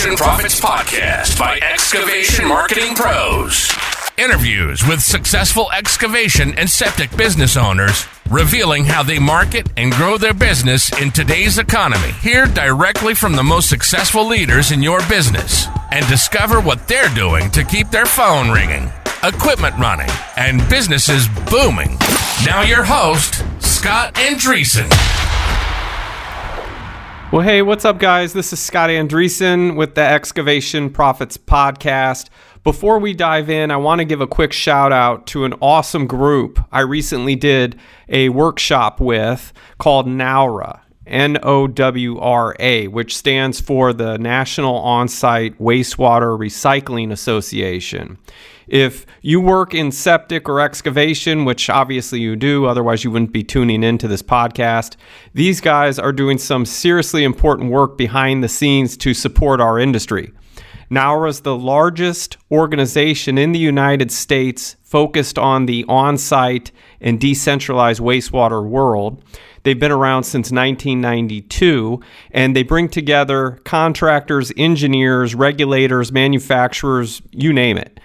Excavation Profits Podcast by Excavation Marketing Pros. Interviews with successful excavation and septic business owners, revealing how they market and grow their business in today's economy. Hear directly from the most successful leaders in your business and discover what they're doing to keep their phone ringing, equipment running, and businesses booming. Now your host, Scott Andreessen. Well, hey, what's up, guys? This is Scott Andreessen with the Excavation Profits Podcast. Before we dive in, I want to give a quick shout out to an awesome group I recently did a workshop with called NOWRA, NOWRA, which stands for the National Onsite Wastewater Recycling Association. If you work in septic or excavation, which obviously you do, otherwise you wouldn't be tuning into this podcast, these guys are doing some seriously important work behind the scenes to support our industry. NOWRA is the largest organization in the United States focused on the on-site and decentralized wastewater world. They've been around since 1992, and they bring together contractors, engineers, regulators, manufacturers, you name it.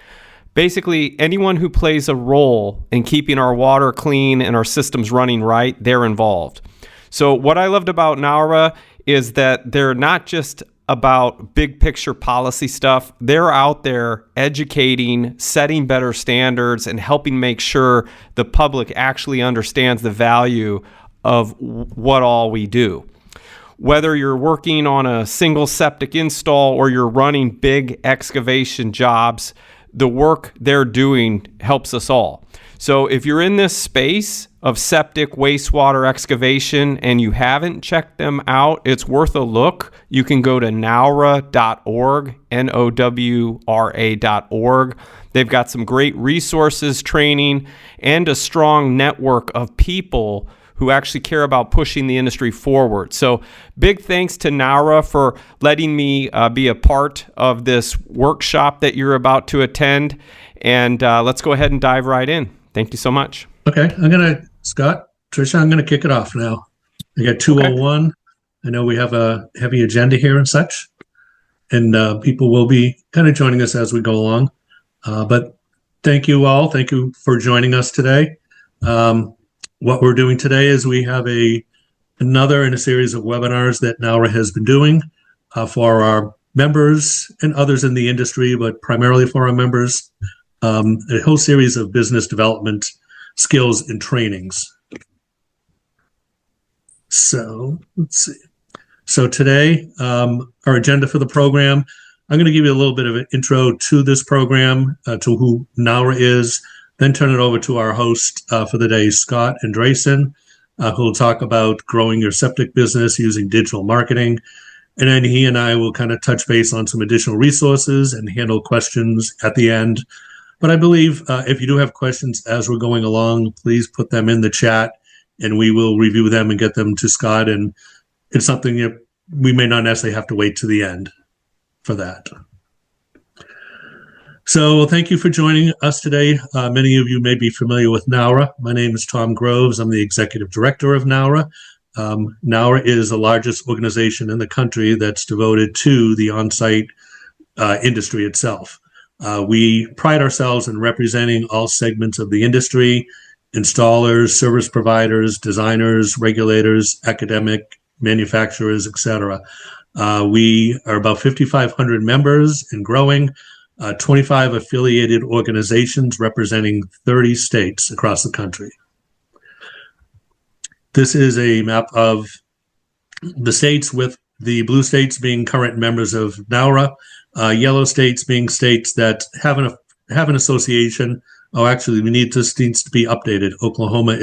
Basically, anyone who plays a role in keeping our water clean and our systems running right, they're involved. So what I loved about NOWRA is that they're not just about big picture policy stuff. They're out there educating, setting better standards, and helping make sure the public actually understands the value of what all we do. Whether you're working on a single septic install or you're running big excavation jobs, the work they're doing helps us all. So if you're in this space of septic, wastewater, excavation, and you haven't checked them out, it's worth a look. You can go to NOWRA.org, NOWRA.org. They've got some great resources, training, and a strong network of people who actually care about pushing the industry forward. So big thanks to NOWRA for letting me be a part of this workshop that you're about to attend. And let's go ahead and dive right in. Thank you so much. Okay, Scott, Tricia, I'm going to kick it off now. I got 201. Okay. I know we have a heavy agenda here and such, and people will be kind of joining us as we go along. But thank you all. Thank you for joining us today. What we're doing today is we have another in a series of webinars that NOWRA has been doing for our members and others in the industry, but primarily for our members, a whole series of business development skills and trainings. So let's see. So today, our agenda for the program, I'm going to give you a little bit of an intro to this program, to who NOWRA is, then turn it over to our host for the day, Scott Andreessen, who will talk about growing your septic business using digital marketing. And then he and I will kind of touch base on some additional resources and handle questions at the end. But I believe if you do have questions as we're going along, please put them in the chat and we will review them and get them to Scott. And it's something that we may not necessarily have to wait to the end for that. So thank you for joining us today. Many of you may be familiar with NOWRA. My name is Tom Groves. I'm the Executive Director of NOWRA. NOWRA is the largest organization in the country that's devoted to the on-site industry itself. We pride ourselves in representing all segments of the industry: installers, service providers, designers, regulators, academic, manufacturers, etc. We are about 5,500 members and growing. 25 affiliated organizations representing 30 states across the country. This is a map of the states, with the blue states being current members of NOWRA, yellow states being states that have an association. Oh, actually, this needs to be updated. Oklahoma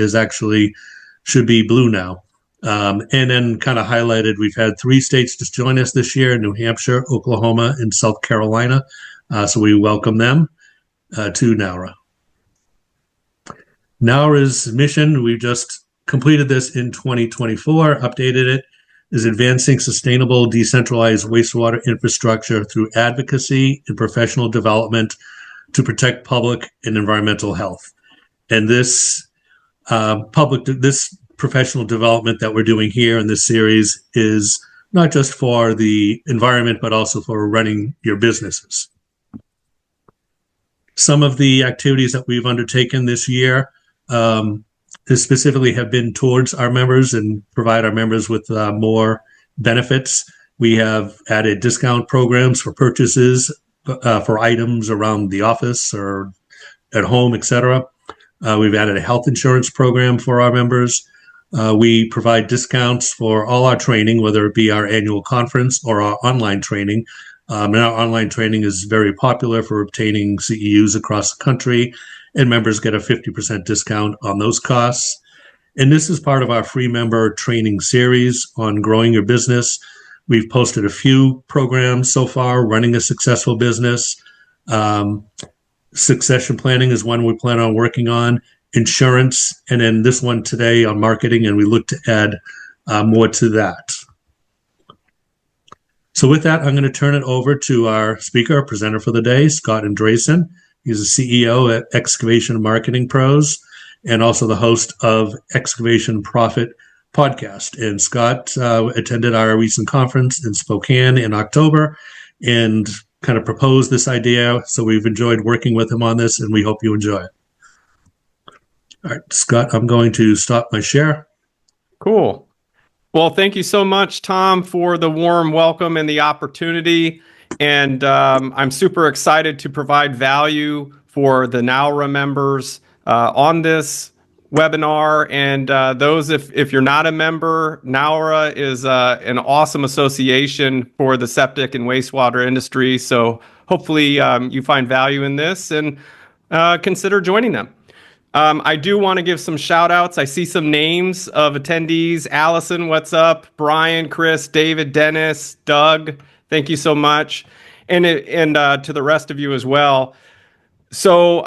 should be blue now. And then kind of highlighted, we've had 3 states just join us this year: New Hampshire, Oklahoma, and South Carolina. So we welcome them to NOWRA. NOWRA's mission, we've just completed this in 2024, updated it, is advancing sustainable decentralized wastewater infrastructure through advocacy and professional development to protect public and environmental health. And this professional development that we're doing here in this series is not just for the environment, but also for running your businesses. Some of the activities that we've undertaken this year specifically have been towards our members and provide our members with more benefits. We have added discount programs for purchases for items around the office or at home, etc. We've added a health insurance program for our members. We provide discounts for all our training, whether it be our annual conference or our online training. And our online training is very popular for obtaining CEUs across the country, and members get a 50% discount on those costs. And this is part of our free member training series on growing your business. We've posted a few programs so far, running a successful business. Succession planning is one we plan on working on, insurance, and then this one today on marketing, and we look to add more to that. So with that, I'm going to turn it over to our speaker, our presenter for the day, Scott Andreessen. He's the CEO at Excavation Marketing Pros and also the host of Excavation Profit Podcast. And Scott attended our recent conference in Spokane in October and kind of proposed this idea. So we've enjoyed working with him on this, and we hope you enjoy it. All right, Scott, I'm going to stop my share. Cool. Well, thank you so much, Tom, for the warm welcome and the opportunity. And I'm super excited to provide value for the NOWRA members on this webinar. And those, if you're not a member, NOWRA is an awesome association for the septic and wastewater industry. So hopefully you find value in this and consider joining them. I do want to give some shout outs. I see some names of attendees. Allison, what's up? Brian, Chris, David, Dennis, Doug, thank you so much. And to the rest of you as well. So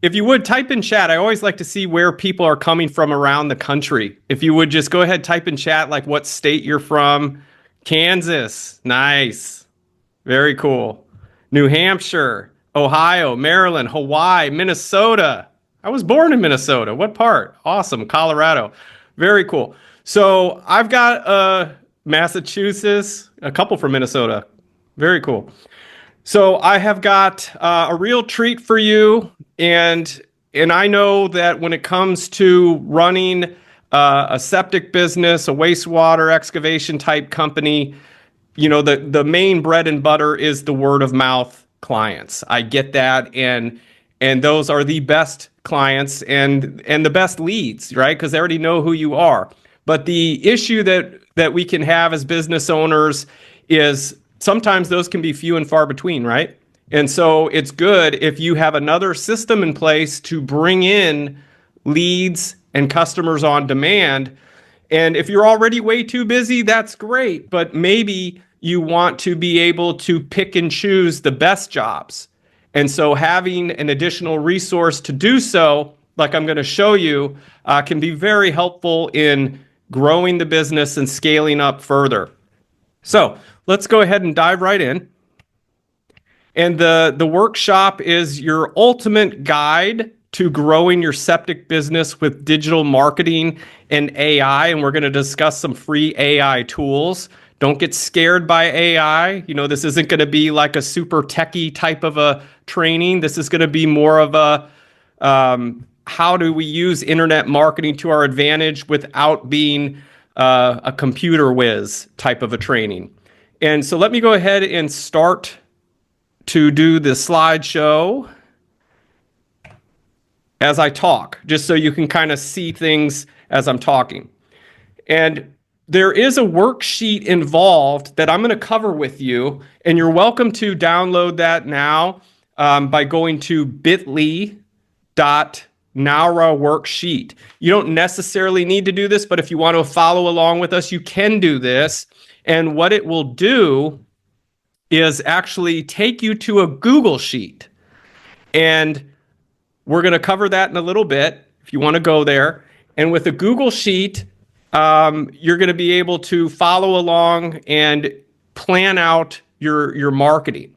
if you would type in chat, I always like to see where people are coming from around the country. If you would just go ahead, type in chat, like what state you're from. Kansas, nice. Very cool. New Hampshire, Ohio, Maryland, Hawaii, Minnesota. I was born in Minnesota. What part? Awesome. Colorado. Very cool. So I've got Massachusetts, a couple from Minnesota. Very cool. So I have got a real treat for you. And I know that when it comes to running a septic business, a wastewater excavation type company, you know, the main bread and butter is the word of mouth clients. I get that. And those are the best clients and the best leads, right? Because they already know who you are. But the issue that we can have as business owners is sometimes those can be few and far between, right? And so it's good if you have another system in place to bring in leads and customers on demand. And if you're already way too busy, that's great. But maybe you want to be able to pick and choose the best jobs. And so having an additional resource to do so, like I'm going to show you, can be very helpful in growing the business and scaling up further. So let's go ahead and dive right in. And the workshop is your ultimate guide to growing your septic business with digital marketing and AI. And we're going to discuss some free AI tools. Don't get scared by AI. You know, this isn't going to be like a super techie type of a training. This is going to be more of a how do we use internet marketing to our advantage without being a computer whiz type of a training. And so let me go ahead and start to do the slideshow as I talk, just so you can kind of see things as I'm talking. And there is a worksheet involved that I'm going to cover with you, and you're welcome to download that now by going to bit.ly.NOWRA worksheet. You don't necessarily need to do this, but if you want to follow along with us, you can do this. And what it will do is actually take you to a Google Sheet. And we're going to cover that in a little bit if you want to go there. And with a Google Sheet, you're going to be able to follow along and plan out your marketing.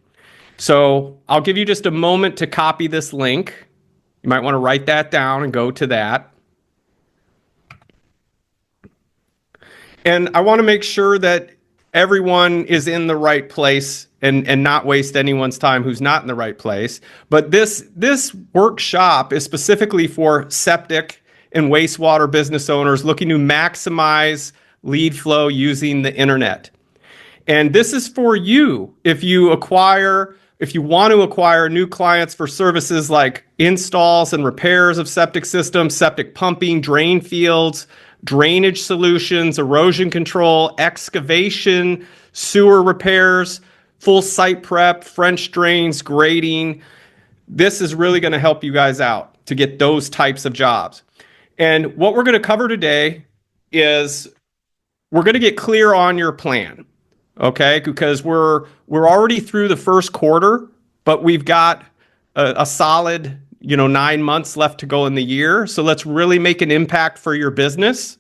So I'll give you just a moment to copy this link. You might want to write that down and go to that. And I want to make sure that everyone is in the right place and not waste anyone's time who's not in the right place. But this workshop is specifically for septic and wastewater business owners looking to maximize lead flow using the internet. And this is for you if you want to acquire new clients for services like installs and repairs of septic systems, septic pumping, drain fields, drainage solutions, erosion control, excavation, sewer repairs, full site prep, French drains, grading. This is really going to help you guys out to get those types of jobs. And what we're going to cover today is we're going to get clear on your plan. Okay, because we're already through the first quarter, but we've got a solid 9 months left to go in the year. So let's really make an impact for your business.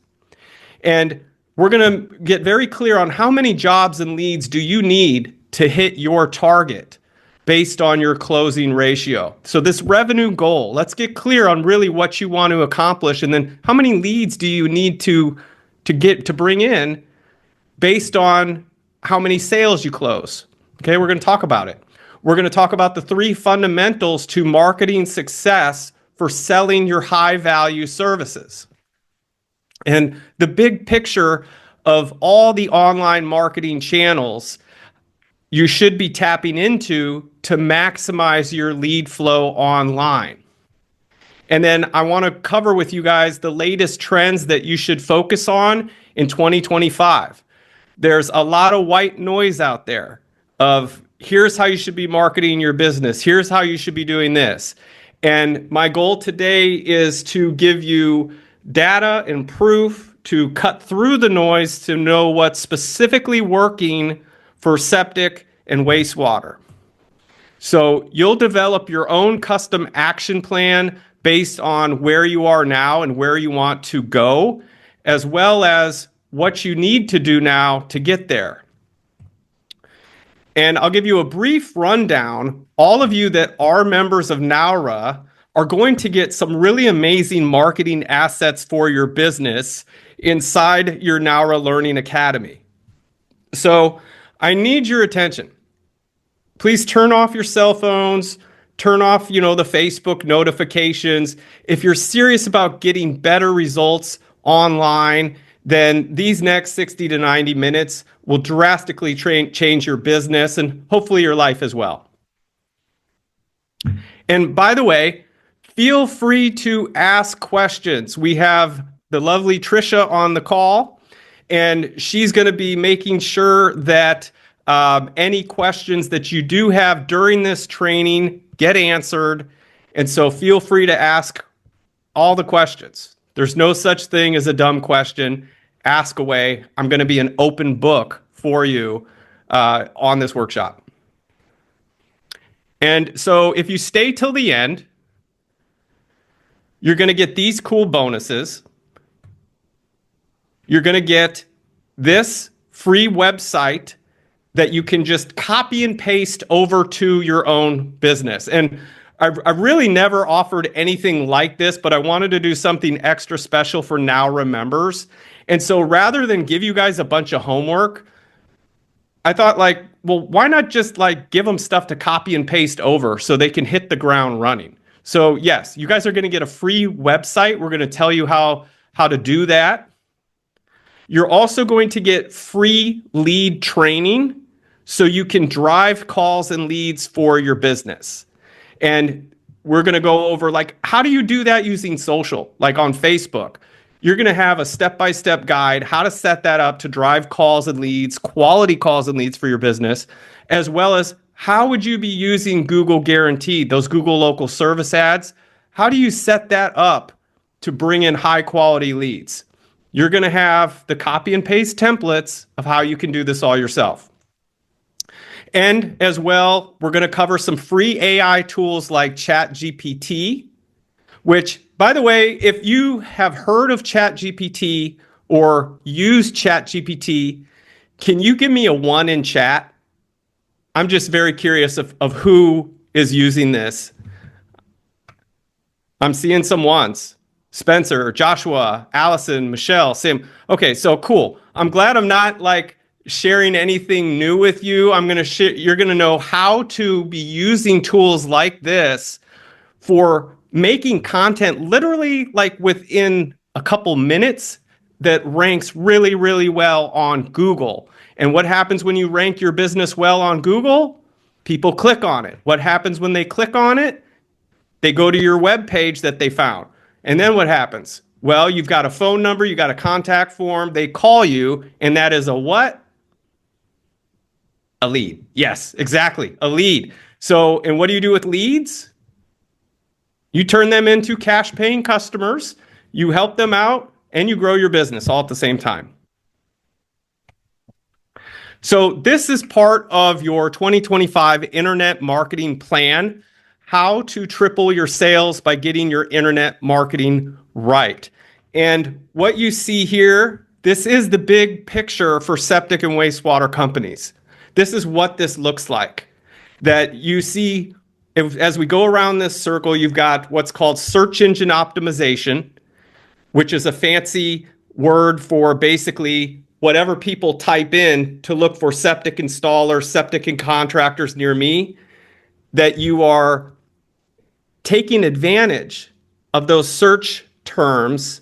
And we're going to get very clear on how many jobs and leads do you need to hit your target based on your closing ratio. So this revenue goal, let's get clear on really what you want to accomplish, and then how many leads do you need to bring in based on how many sales you close. Okay, we're going to talk about it. We're going to talk about the 3 fundamentals to marketing success for selling your high value services. And the big picture of all the online marketing channels you should be tapping into to maximize your lead flow online. And then I want to cover with you guys the latest trends that you should focus on in 2025. There's a lot of white noise out there of here's how you should be marketing your business. Here's how you should be doing this. And my goal today is to give you data and proof to cut through the noise to know what's specifically working for septic and wastewater. So you'll develop your own custom action plan based on where you are now and where you want to go, as well as what you need to do now to get there. And I'll give you a brief rundown. All of you that are members of NOWRA are going to get some really amazing marketing assets for your business inside your NOWRA Learning Academy. So I need your attention. Please turn off your cell phones, turn off, the Facebook notifications. If you're serious about getting better results online, then these next 60 to 90 minutes will drastically change your business and hopefully your life as well. And by the way, feel free to ask questions. We have the lovely Trisha on the call, and she's going to be making sure that any questions that you do have during this training get answered. And so feel free to ask all the questions. There's no such thing as a dumb question. Ask away. I'm going to be an open book for you on this workshop. And so if you stay till the end, you're going to get these cool bonuses. You're going to get this free website that you can just copy and paste over to your own business. And I really never offered anything like this, but I wanted to do something extra special for NOWRA members. And so rather than give you guys a bunch of homework, I thought why not just give them stuff to copy and paste over so they can hit the ground running. So yes, you guys are going to get a free website. We're going to tell you how to do that. You're also going to get free lead training so you can drive calls and leads for your business. And we're going to go over how do you do that using social, on Facebook. You're going to have a step-by-step guide how to set that up to drive calls and leads, quality calls and leads for your business, as well as how would you be using Google Guaranteed, those Google local service ads? How do you set that up to bring in high-quality leads? You're going to have the copy and paste templates of how you can do this all yourself. And as well, we're going to cover some free AI tools like ChatGPT, which, by the way, if you have heard of ChatGPT or used ChatGPT, can you give me a 1 in chat? I'm just very curious of who is using this. I'm seeing some ones. Spencer, Joshua, Allison, Michelle, Sam. Okay, so cool. I'm glad I'm not sharing anything new with you. I'm going to you're going to know how to be using tools like this for making content literally like within a couple minutes that ranks really, really well on Google. And what happens when you rank your business well on Google? People click on it. What happens when they click on it? They go to your web page that they found. And then what happens? Well, you've got a phone number, you got a contact form, they call you, and that is a what? A lead. Yes, exactly, a lead. So, and what do you do with leads? You turn them into cash paying customers, you help them out, and you grow your business all at the same time. So this is part of your 2025 internet marketing plan, how to triple your sales by getting your internet marketing right. And what you see here, this is the big picture for septic and wastewater companies. This is what this looks like. That you see, as we go around this circle, you've got what's called search engine optimization, which is a fancy word for basically whatever people type in to look for septic installers, septic and contractors near me, that you are taking advantage of those search terms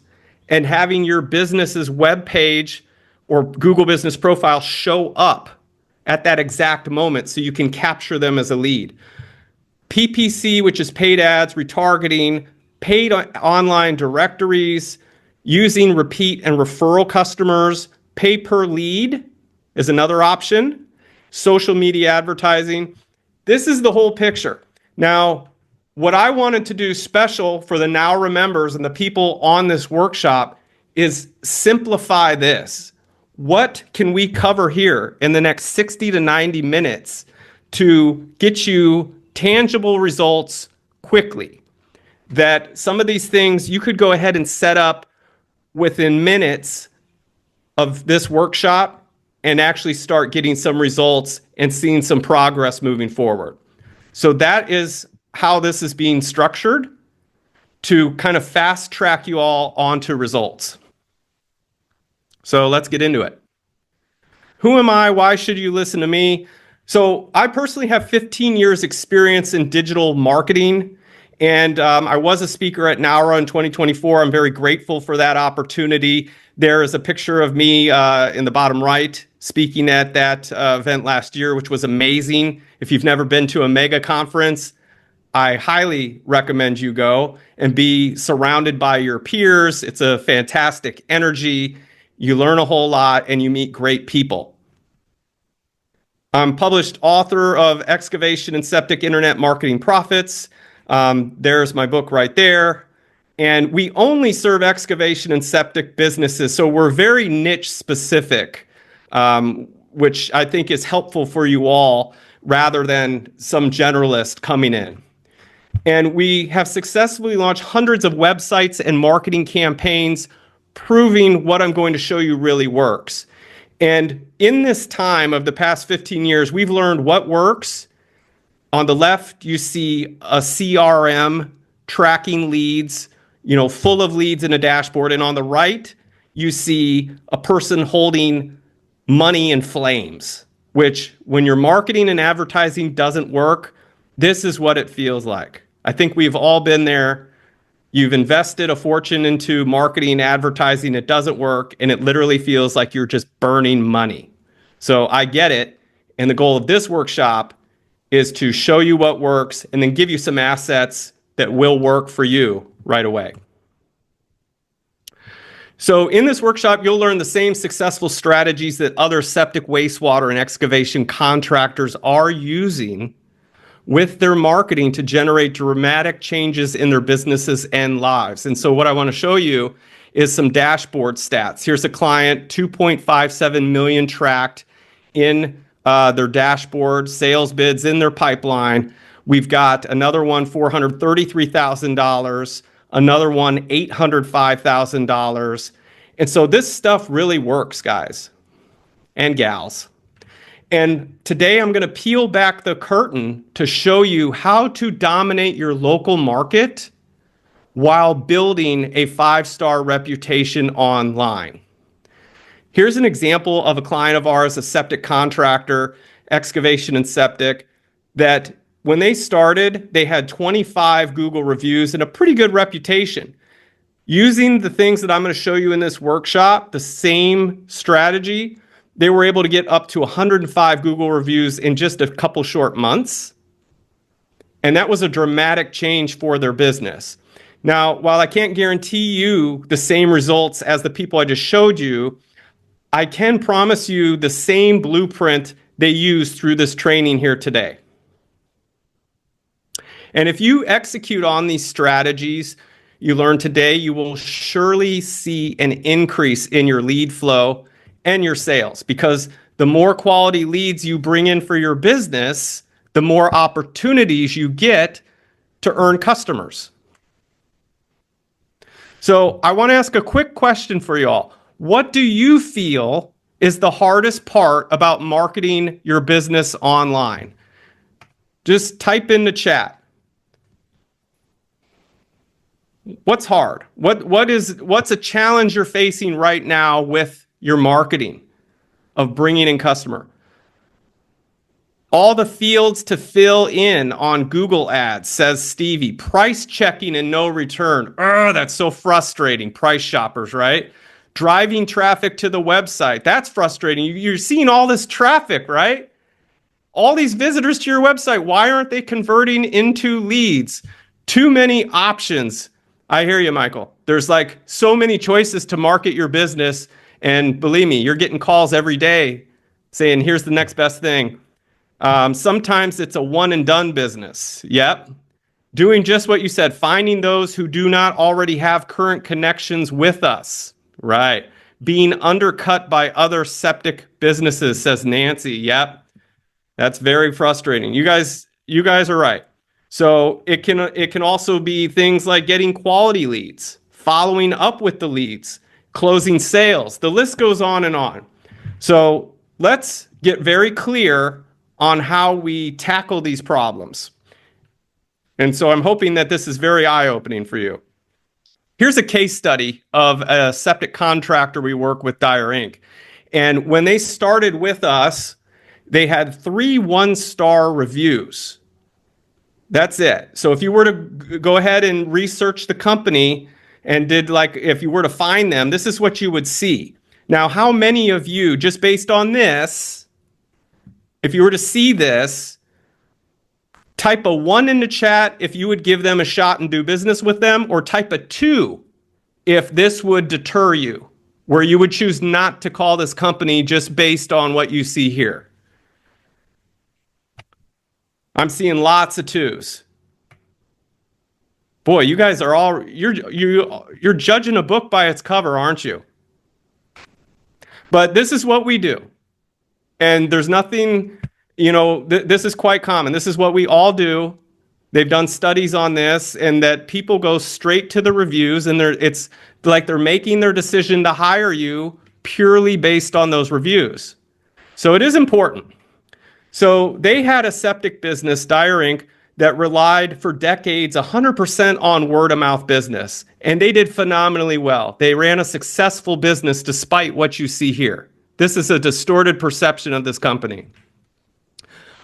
and having your business's web page or Google Business Profile show up at that exact moment so you can capture them as a lead. PPC, which is paid ads, retargeting, paid online directories, using repeat and referral customers, pay per lead is another option, social media advertising. This is the whole picture. Now, what I wanted to do special for the NOWRA members and the people on this workshop is simplify this. What can we cover here in the next 60 to 90 minutes to get you tangible results quickly? That some of these things you could go ahead and set up within minutes of this workshop and actually start getting some results and seeing some progress moving forward. So that is how this is being structured to kind of fast track you all onto results. So let's get into it. Who am I? Why should you listen to me? So I personally have 15 years experience in digital marketing, and I was a speaker at NOWRA in 2024. I'm very grateful for that opportunity. There is a picture of me in the bottom right speaking at that event last year, which was amazing. If you've never been to a mega conference, I highly recommend you go and be surrounded by your peers. It's a fantastic energy. You learn a whole lot and you meet great people. I'm published author of Excavation and Septic Internet Marketing Profits. There's my book right there. And we only serve excavation and septic businesses, so we're very niche specific, which I think is helpful for you all rather than some generalist coming in. And we have successfully launched hundreds of websites and marketing campaigns proving what I'm going to show you really works. And in this time of the past 15 years, we've learned what works. On the left, you see a CRM tracking leads, full of leads in a dashboard. And on the right, you see a person holding money in flames, which when your marketing and advertising doesn't work, this is what it feels like. I think we've all been there. You've invested a fortune into marketing and advertising, it doesn't work, and it literally feels like you're just burning money. So I get it. And the goal of this workshop is to show you what works and then give you some assets that will work for you right away. So in this workshop, you'll learn the same successful strategies that other septic, wastewater, and excavation contractors are using with their marketing to generate dramatic changes in their businesses and lives. And so what I want to show you is some dashboard stats. Here's a client, 2.57 million tracked in their dashboard, sales bids in their pipeline. We've got another one, $433,000, another one, $805,000. And so this stuff really works, guys and gals. And today I'm going to peel back the curtain to show you how to dominate your local market while building a 5-star reputation online. Here's an example of a client of ours, a septic contractor, Excavation and Septic, that when they started, they had 25 Google reviews and a pretty good reputation. Using the things that I'm going to show you in this workshop, the same strategy, they were able to get up to 105 Google reviews in just a couple short months. And that was a dramatic change for their business. Now, while I can't guarantee you the same results as the people I just showed you, I can promise you the same blueprint they use through this training here today. And if you execute on these strategies you learned today, you will surely see an increase in your lead flow and your sales, because the more quality leads you bring in for your business, the more opportunities you get to earn customers. So I want to ask a quick question for y'all. What do you feel is the hardest part about marketing your business online? Just type in the chat. What's hard? What's a challenge you're facing right now with your marketing of bringing in customer? All the fields to fill in on Google Ads, says Stevie. Price checking and no return. That's so frustrating. Price shoppers, right? Driving traffic to the website. That's frustrating. You're seeing all this traffic, right? All these visitors to your website. Why aren't they converting into leads? Too many options. I hear you, Michael. There's like so many choices to market your business. And believe me, you're getting calls every day saying, here's the next best thing. Sometimes it's a one and done business. Yep. Doing just what you said, finding those who do not already have current connections with us. Right. Being undercut by other septic businesses, says Nancy. Yep. That's very frustrating. You guys are right. So it can also be things like getting quality leads, following up with the leads, closing sales. The list goes on and on. So let's get very clear on how we tackle these problems. And so I'm hoping that this is very eye-opening for you. Here's a case study of a septic contractor we work with, Dyer Inc. And when they started with us, they had 3 one-star reviews. That's it. So if you were to go ahead and research the company and if you were to find them, this is what you would see. Now, how many of you, just based on this, if you were to see this, type a 1 in the chat if you would give them a shot and do business with them, or type a 2 if this would deter you, where you would choose not to call this company just based on what you see here. I'm seeing lots of 2s. Boy, you guys are you're judging a book by its cover, aren't you? But this is what we do. And there's nothing, this is quite common. This is what we all do. They've done studies on this, and that people go straight to the reviews, and it's like they're making their decision to hire you purely based on those reviews. So it is important. So they had a septic business, Dyer Inc., that relied for decades 100% on word-of-mouth business, and they did phenomenally well. They ran a successful business despite what you see here. This is a distorted perception of this company.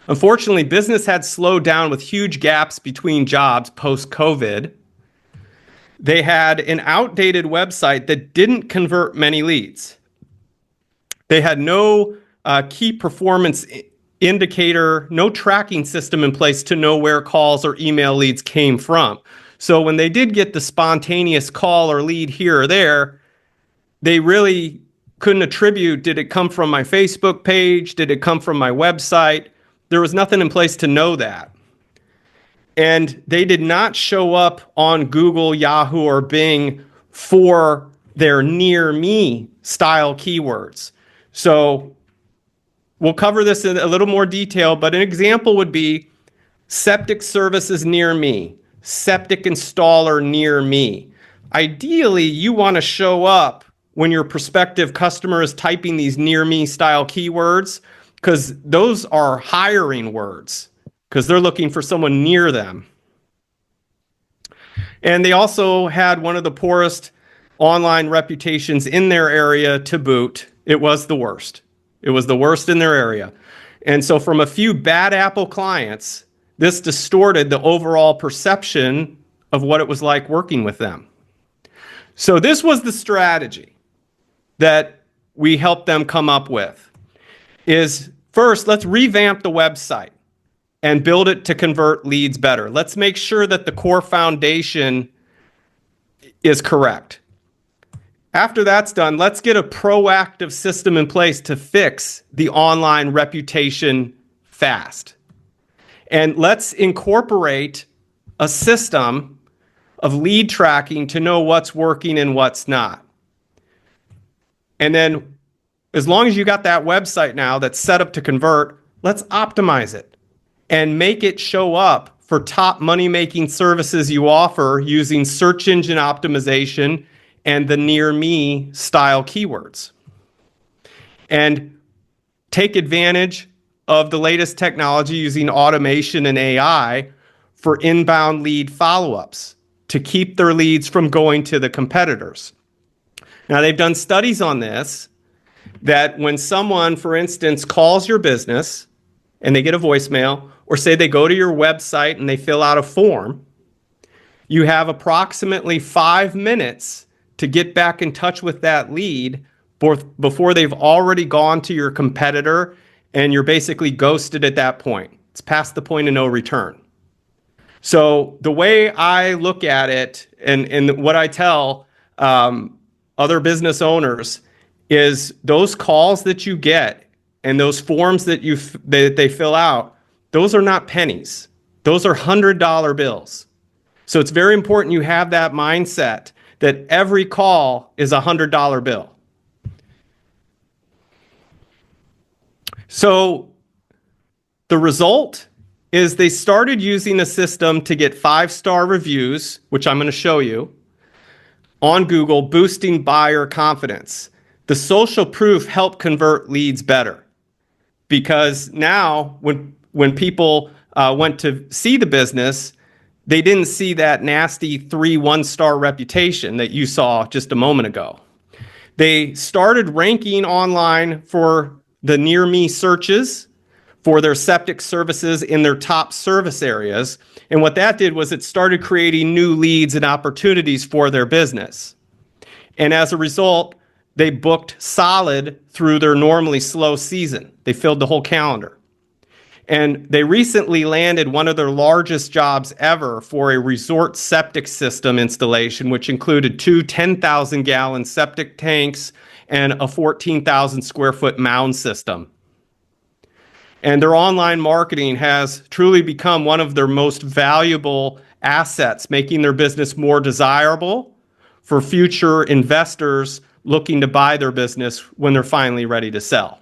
Unfortunately, business had slowed down with huge gaps between jobs post-COVID. They had an outdated website that didn't convert many leads. They had no key performance indicator, no tracking system in place to know where calls or email leads came from. So when they did get the spontaneous call or lead here or there, they really couldn't attribute, did it come from my Facebook page? Did it come from my website? There was nothing in place to know that. And they did not show up on Google, Yahoo, or Bing for their near me style keywords. So we'll cover this in a little more detail, but an example would be septic services near me, septic installer near me. Ideally, you want to show up when your prospective customer is typing these near me style keywords, because those are hiring words, because they're looking for someone near them. And they also had one of the poorest online reputations in their area to boot. It was the worst. It was the worst in their area. And so from a few bad apple clients, this distorted the overall perception of what it was like working with them. So this was the strategy that we helped them come up with. Is first, let's revamp the website and build it to convert leads better. Let's make sure that the core foundation is correct. After that's done, let's get a proactive system in place to fix the online reputation fast. And let's incorporate a system of lead tracking to know what's working and what's not. And then as long as you got that website now that's set up to convert, let's optimize it and make it show up for top money-making services you offer using search engine optimization and the near me style keywords. And take advantage of the latest technology using automation and AI for inbound lead follow-ups to keep their leads from going to the competitors. Now, they've done studies on this, that when someone, for instance, calls your business and they get a voicemail, or say they go to your website and they fill out a form, you have approximately 5 minutes to get back in touch with that lead before they've already gone to your competitor and you're basically ghosted at that point. It's past the point of no return. So the way I look at it and what I tell other business owners is those calls that you get and those forms that they fill out, those are not pennies. Those are $100 bills. So it's very important you have that mindset that every call is a $100 bill. So the result is they started using a system to get 5-star reviews, which I'm going to show you, on Google, boosting buyer confidence. The social proof helped convert leads better because now when people went to see the business, they didn't see that nasty 3 1-star reputation that you saw just a moment ago. They started ranking online for the near me searches for their septic services in their top service areas. And what that did was it started creating new leads and opportunities for their business. And as a result, they booked solid through their normally slow season. They filled the whole calendar. And they recently landed one of their largest jobs ever for a resort septic system installation, which included 2 10,000-gallon septic tanks and a 14,000 square foot mound system. And their online marketing has truly become one of their most valuable assets, making their business more desirable for future investors looking to buy their business when they're finally ready to sell.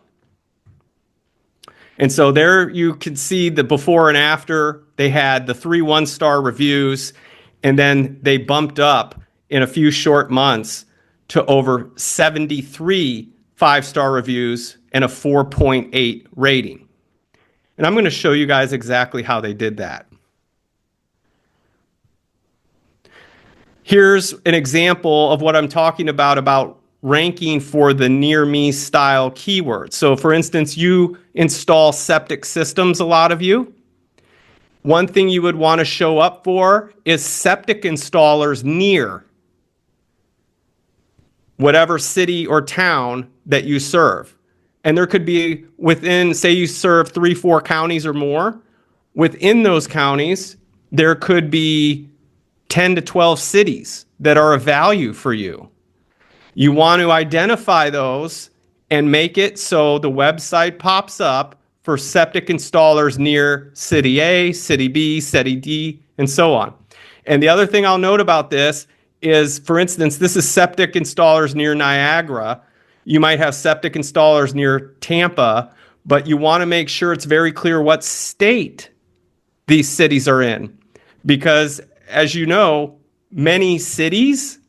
And so there you can see the before and after. They had the 3 1-star reviews, and then they bumped up in a few short months to over 73 5-star reviews and a 4.8 rating. And I'm going to show you guys exactly how they did that. Here's an example of what I'm talking about ranking for the near me style keywords. So for instance, you install septic systems, a lot of you. One thing you would want to show up for is septic installers near whatever city or town that you serve. And there could be within, say you serve 3-4 counties or more, within those counties, there could be 10 to 12 cities that are of value for you. You want to identify those and make it so the website pops up for septic installers near City A, City B, City D, and so on. And the other thing I'll note about this is, for instance, this is septic installers near Niagara. You might have septic installers near Tampa, but you want to make sure it's very clear what state these cities are in. Because, as you know, many cities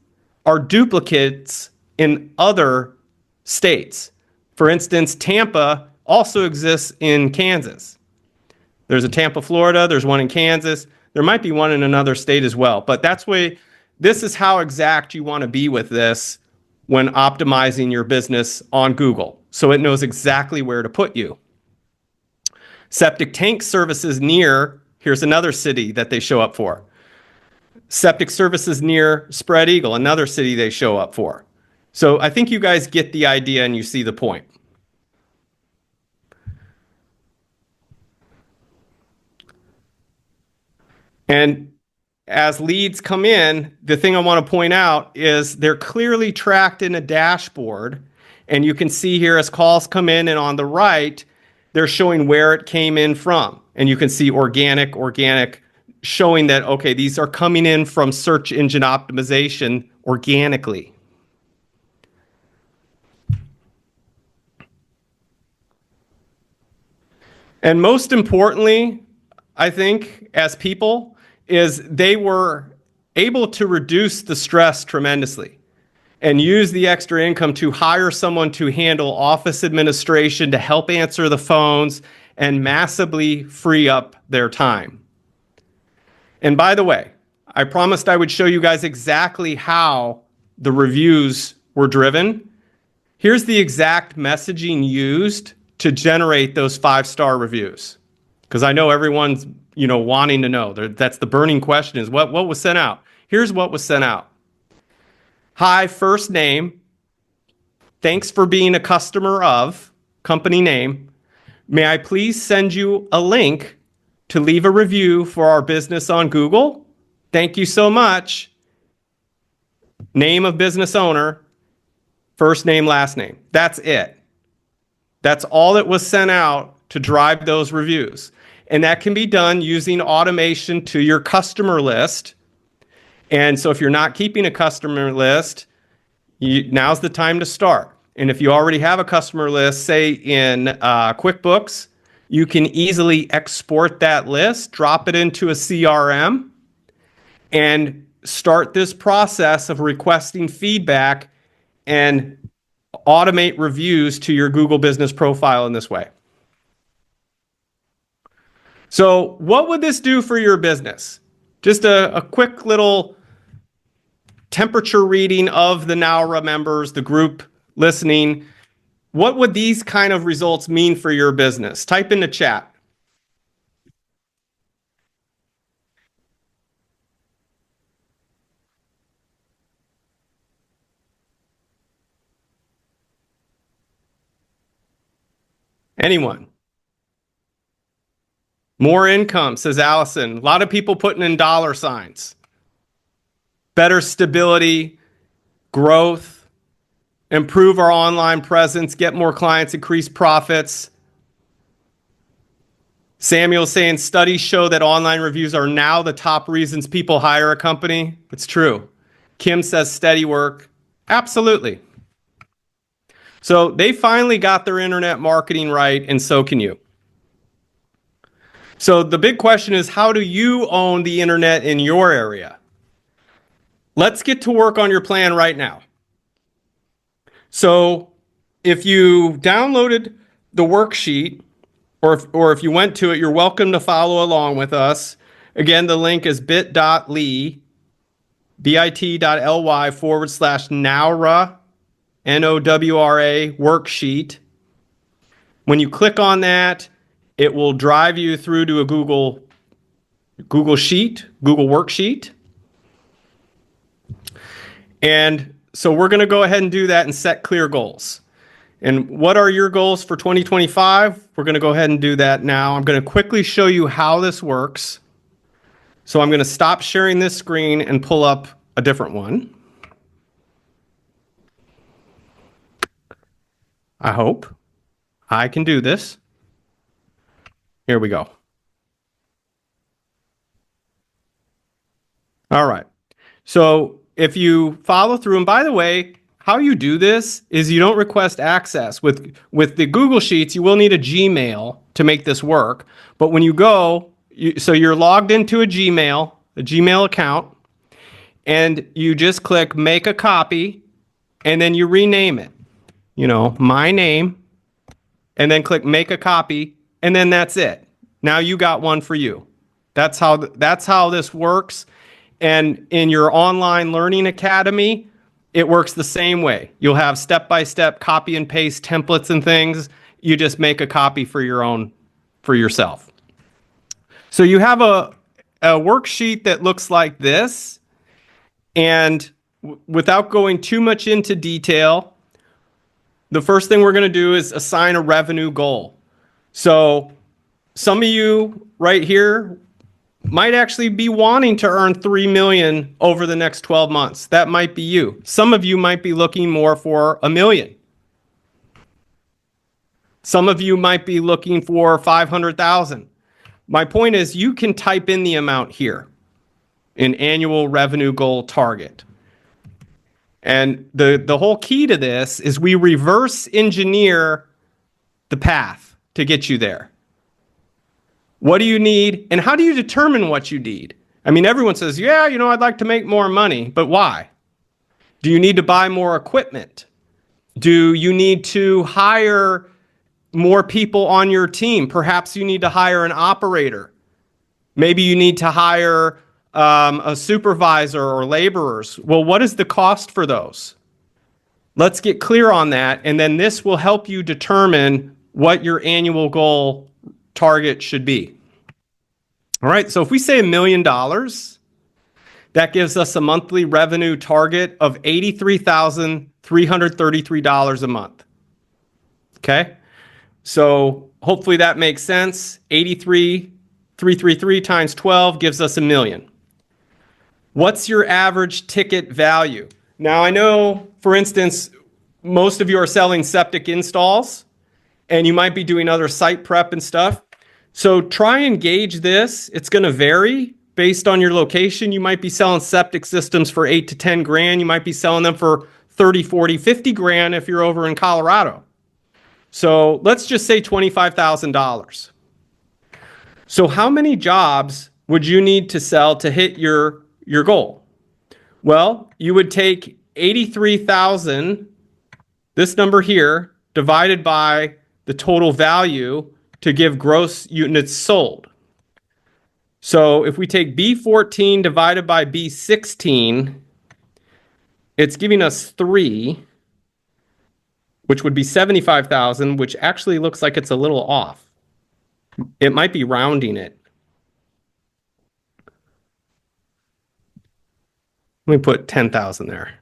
are duplicates in other states. For instance, Tampa also exists in Kansas. There's a Tampa, Florida. There's one in Kansas. There might be one in another state as well. But this is how exact you want to be with this when optimizing your business on Google, so it knows exactly where to put you. Septic tank services near, here's another city that they show up for. Septic services near Spread Eagle, another city they show up for. So I think you guys get the idea and you see the point. And as leads come in, the thing I want to point out is they're clearly tracked in a dashboard. And you can see here as calls come in, and on the right, they're showing where it came in from. And you can see organic, showing that, okay, these are coming in from search engine optimization organically. And most importantly, I think, as people, is they were able to reduce the stress tremendously and use the extra income to hire someone to handle office administration, to help answer the phones, and massively free up their time. And by the way, I promised I would show you guys exactly how the reviews were driven. Here's the exact messaging used to generate those 5-star reviews, because I know everyone's wanting to know. That's the burning question, is what was sent out. Here's what was sent out. Hi, first name. Thanks for being a customer of, company name. May I please send you a link to leave a review for our business on Google? Thank you so much. Name of business owner, first name, last name. That's it. That's all that was sent out to drive those reviews. And that can be done using automation to your customer list. And so if you're not keeping a customer list, now's the time to start. And if you already have a customer list, say in QuickBooks, you can easily export that list, drop it into a CRM, and start this process of requesting feedback and automate reviews to your Google business profile in this way. So what would this do for your business? Just a quick little temperature reading of the NOWRA members, the group listening. What would these kind of results mean for your business? Type in the chat. Anyone? More income, says Allison. A lot of people putting in dollar signs. Better stability, growth, improve our online presence, get more clients, increase profits. Samuel's saying studies show that online reviews are now the top reasons people hire a company. It's true. Kim says steady work. Absolutely. So they finally got their internet marketing right, and so can you. So the big question is, how do you own the internet in your area? Let's get to work on your plan right now. So if you downloaded the worksheet, or if you went to it, you're welcome to follow along with us. Again, the link is bit.ly, bit.ly/NOWRA, NOWRA worksheet. When you click on that, it will drive you through to a Google worksheet. And so we're going to go ahead and do that and set clear goals. And what are your goals for 2025? We're going to go ahead and do that now. I'm going to quickly show you how this works. So I'm going to stop sharing this screen and pull up a different one. I hope I can do this. Here we go. All right. So if you follow through, and by the way, how you do this is you don't request access. With the Google Sheets, you will need a Gmail to make this work. But when you go, so you're logged into a Gmail account, and you just click make a copy, and then you rename it. My name, and then click make a copy, and then that's it. Now you got one for you. That's how this works. And in your online learning academy, it works the same way. You'll have step-by-step copy and paste templates and things. You just make a copy for yourself. So you have a worksheet that looks like this, and without going too much into detail, the first thing we're going to do is assign a revenue goal. So some of you right here might actually be wanting to earn $3 million over the next 12 months. That might be you. Some of you might be looking more for $1 million. Some of you might be looking for 500,000. My point is you can type in the amount here, an annual revenue goal target. And the whole key to this is we reverse engineer the path to get you there. What do you need, and how do you determine what you need? I mean, everyone says, yeah, I'd like to make more money, but why? Do you need to buy more equipment? Do you need to hire more people on your team? Perhaps you need to hire an operator. Maybe you need to hire a supervisor or laborers. Well, what is the cost for those? Let's get clear on that, and then this will help you determine what your annual goal target should be. All right, so if we say $1 million, that gives us a monthly revenue target of $83,333 a month. Okay, so hopefully that makes sense. 83,333 times 12 gives us $1 million. What's your average ticket value? Now, I know, for instance, most of you are selling septic installs, and you might be doing other site prep and stuff. So try and gauge this. It's going to vary based on your location. You might be selling septic systems for 8 to 10 grand. You might be selling them for 30, 40, 50 grand if you're over in Colorado. So let's just say $25,000. So how many jobs would you need to sell to hit your goal? Well, you would take 83,000, this number here, divided by the total value to give gross units sold. So if we take B14 divided by B16, it's giving us 3, which would be 75,000, which actually looks like it's a little off. It might be rounding it. Let me put 10,000 there.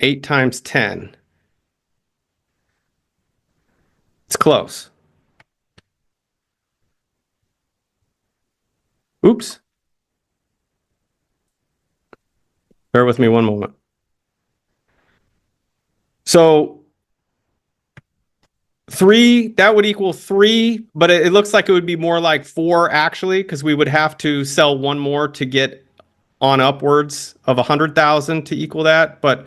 8 times 10. It's close. Oops. Bear with me one moment. So 3, that would equal 3, but it looks like it would be more like 4 actually, because we would have to sell one more to get on upwards of 100,000 to equal that. But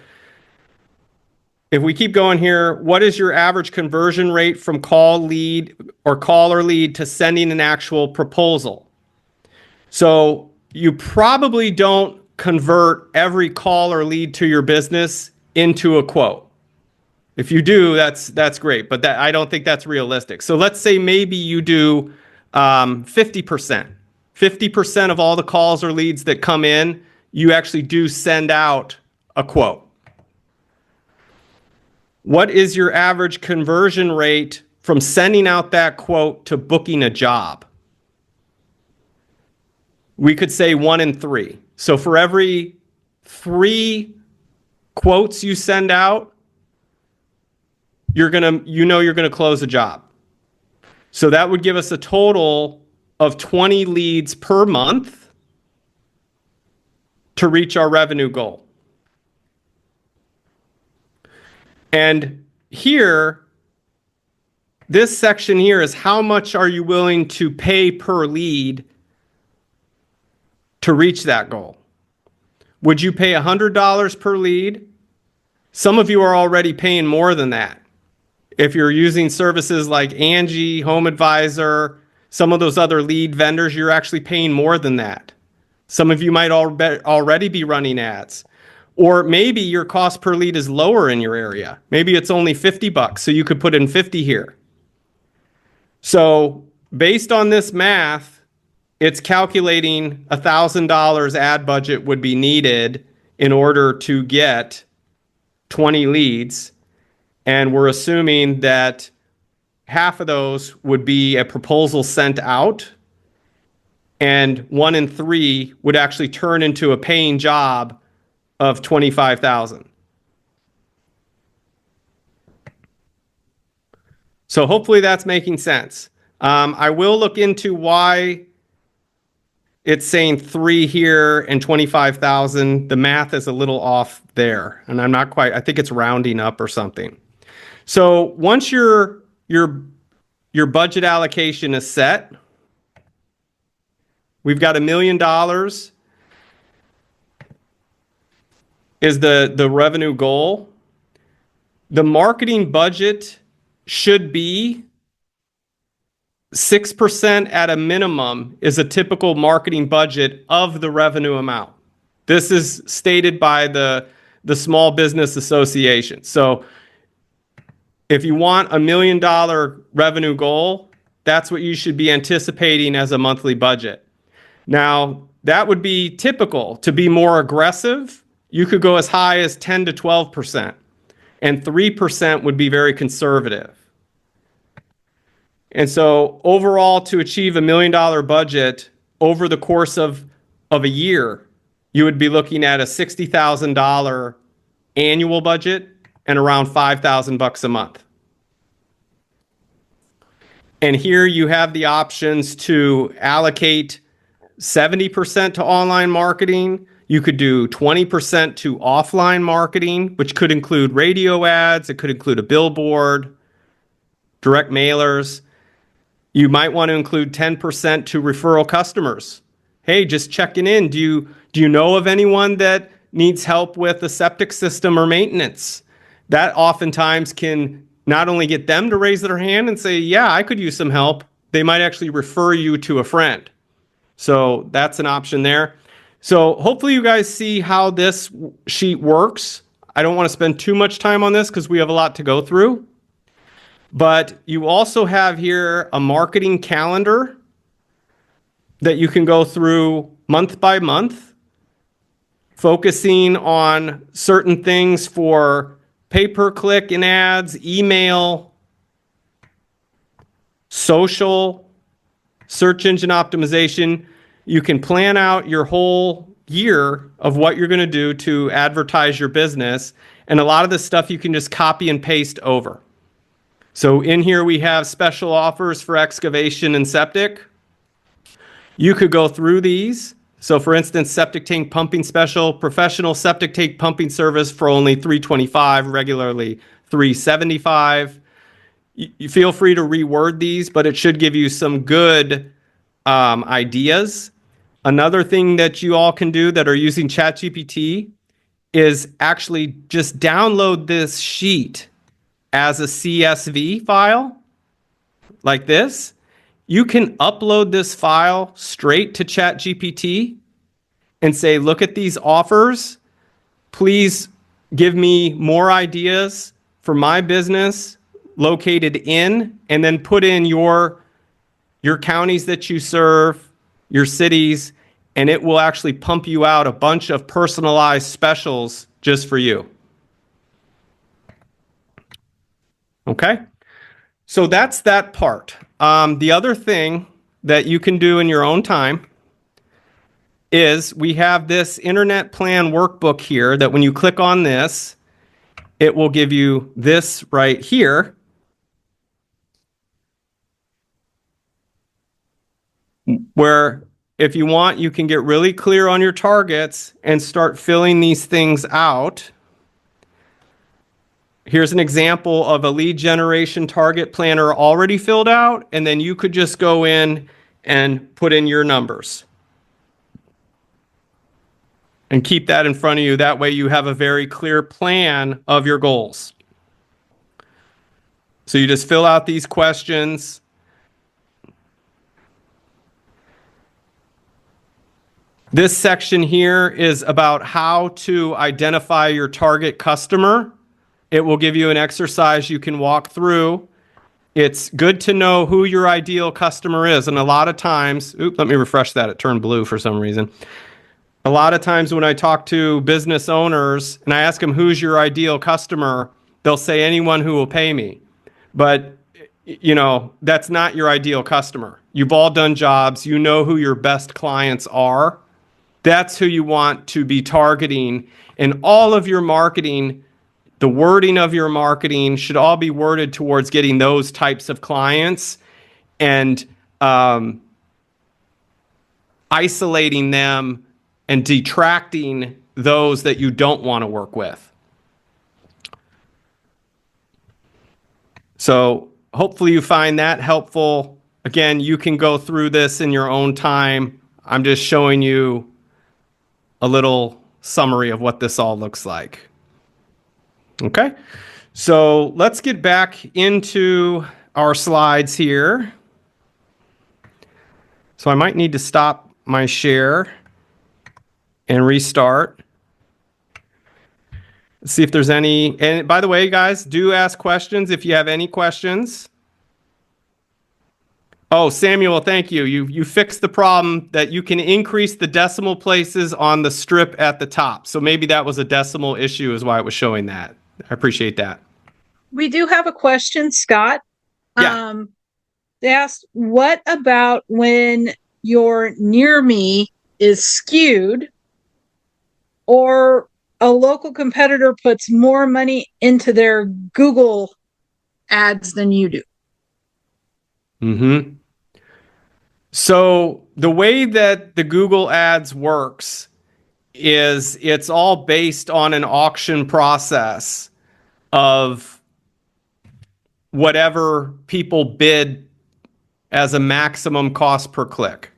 if we keep going here, what is your average conversion rate from call or lead to sending an actual proposal? So you probably don't convert every call or lead to your business into a quote. If you do, that's great, but I don't think that's realistic. So let's say maybe you do 50%. 50% of all the calls or leads that come in, you actually do send out a quote. What is your average conversion rate from sending out that quote to booking a job? We could say 1 in 3. So for every 3 quotes you send out, you're gonna close a job. So that would give us a total of 20 leads per month to reach our revenue goal. And here, this section here is how much are you willing to pay per lead to reach that goal? Would you pay $100 per lead? Some of you are already paying more than that. If you're using services like Angie, Home Advisor, some of those other lead vendors, you're actually paying more than that. Some of you might already be running ads. Or maybe your cost per lead is lower in your area. Maybe it's only $50, so you could put in 50 here. So based on this math, it's calculating $1,000 ad budget would be needed in order to get 20 leads. And we're assuming that half of those would be a proposal sent out, and 1 in 3 would actually turn into a paying job of $25,000. So hopefully that's making sense. I will look into why it's saying 3 here and 25,000. The math is a little off there, and I'm not quite, I think it's rounding up or something. So once your budget allocation is set, we've got $1 million is the revenue goal. The marketing budget should be 6% at a minimum is a typical marketing budget of the revenue amount. This is stated by the Small Business Association. So if you want $1 million revenue goal, that's what you should be anticipating as a monthly budget. Now, that would be typical. To be more aggressive, you could go as high as 10 to 12%, and 3% would be very conservative. And so overall, to achieve $1 million budget over the course of a year, you would be looking at a $60,000 annual budget and around $5,000 a month. And here you have the options to allocate 70% to online marketing. You could do 20% to offline marketing, which could include radio ads. It could include a billboard, direct mailers. You might want to include 10% to referral customers. Hey, just checking in. Do you know of anyone that needs help with a septic system or maintenance? That oftentimes can not only get them to raise their hand and say, yeah, I could use some help. They might actually refer you to a friend. So that's an option there. So hopefully you guys see how this sheet works. I don't want to spend too much time on this because we have a lot to go through. But you also have here a marketing calendar that you can go through month by month, focusing on certain things for pay-per-click in ads, email, social, search engine optimization. You can plan out your whole year of what you're going to do to advertise your business. And a lot of this stuff you can just copy and paste over. So in here we have special offers for excavation and septic. You could go through these. So for instance, septic tank pumping special, professional septic tank pumping service for only $325, regularly $375. You feel free to reword these, but it should give you some good ideas. Another thing that you all can do that are using ChatGPT is actually just download this sheet as a CSV file like this. You can upload this file straight to ChatGPT and say, look at these offers. Please give me more ideas for my business located in, and then put in your counties that you serve, your cities, and it will actually pump you out a bunch of personalized specials just for you. Okay? So that's that part. The other thing that you can do in your own time is we have this internet plan workbook here that when you click on this, it will give you this right here. Where if you want, you can get really clear on your targets and start filling these things out. Here's an example of a lead generation target planner already filled out, and then you could just go in and put in your numbers. And keep that in front of you. That way you have a very clear plan of your goals. So you just fill out these questions. This section here is about how to identify your target customer. It will give you an exercise you can walk through. It's good to know who your ideal customer is. And a lot of times, let me refresh that. It turned blue for some reason. A lot of times when I talk to business owners and I ask them, who's your ideal customer? They'll say anyone who will pay me. But, that's not your ideal customer. You've all done jobs. You know who your best clients are. That's who you want to be targeting. And all of your marketing, the wording of your marketing should all be worded towards getting those types of clients and isolating them and detracting those that you don't want to work with. So hopefully you find that helpful. Again, you can go through this in your own time. I'm just showing you a little summary of what this all looks like. Okay, so let's get back into our slides here. So I might need to stop my share and restart. Let's see if there's any. And by the way, guys, do ask questions if you have any questions. Oh, Samuel, thank you. You fixed the problem that you can increase the decimal places on the strip at the top. So maybe that was a decimal issue is why it was showing that. I appreciate that. We do have a question, Scott. Yeah. They asked, what about when your near me is skewed or a local competitor puts more money into their Google ads than you do? Mm-hmm. So the way that the Google ads works is it's all based on an auction process of whatever people bid as a maximum cost per click.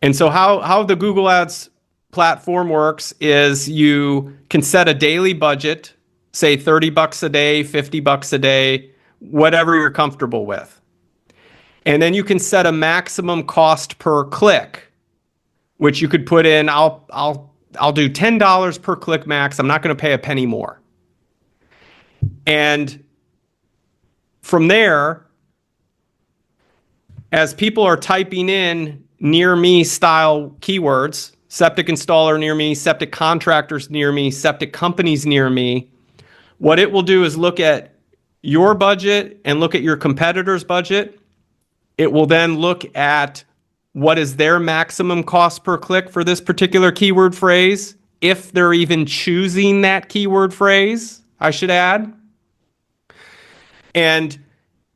And so how the Google Ads platform works is you can set a daily budget, say $30 a day, $50 a day, whatever you're comfortable with. And then you can set a maximum cost per click, which you could put in, I'll do $10 per click max. I'm not going to pay a penny more. And from there, as people are typing in near me style keywords, septic installer near me, septic contractors near me, septic companies near me, what it will do is look at your budget and look at your competitor's budget. It will then look at what is their maximum cost per click for this particular keyword phrase, if they're even choosing that keyword phrase, I should add. And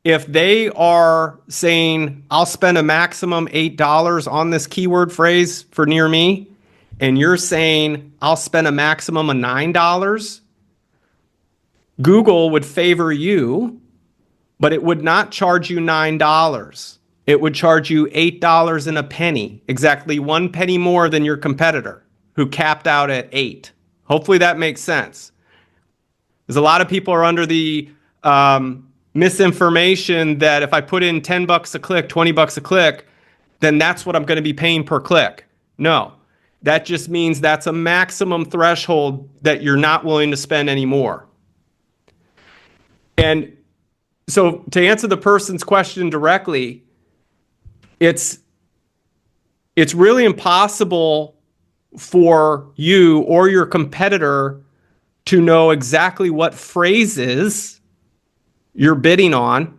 if they are saying, I'll spend a maximum $8 on this keyword phrase for near me, and you're saying, I'll spend a maximum of $9, Google would favor you, but it would not charge you $9. It would charge you $8 and a penny, exactly 1 penny more than your competitor who capped out at 8. Hopefully that makes sense. Because a lot of people are under the misinformation that if I put in $10 a click, $20 a click, then that's what I'm going to be paying per click. No, that just means that's a maximum threshold that you're not willing to spend any more. And so to answer the person's question directly, it's really impossible for you or your competitor to know exactly what phrases you're bidding on,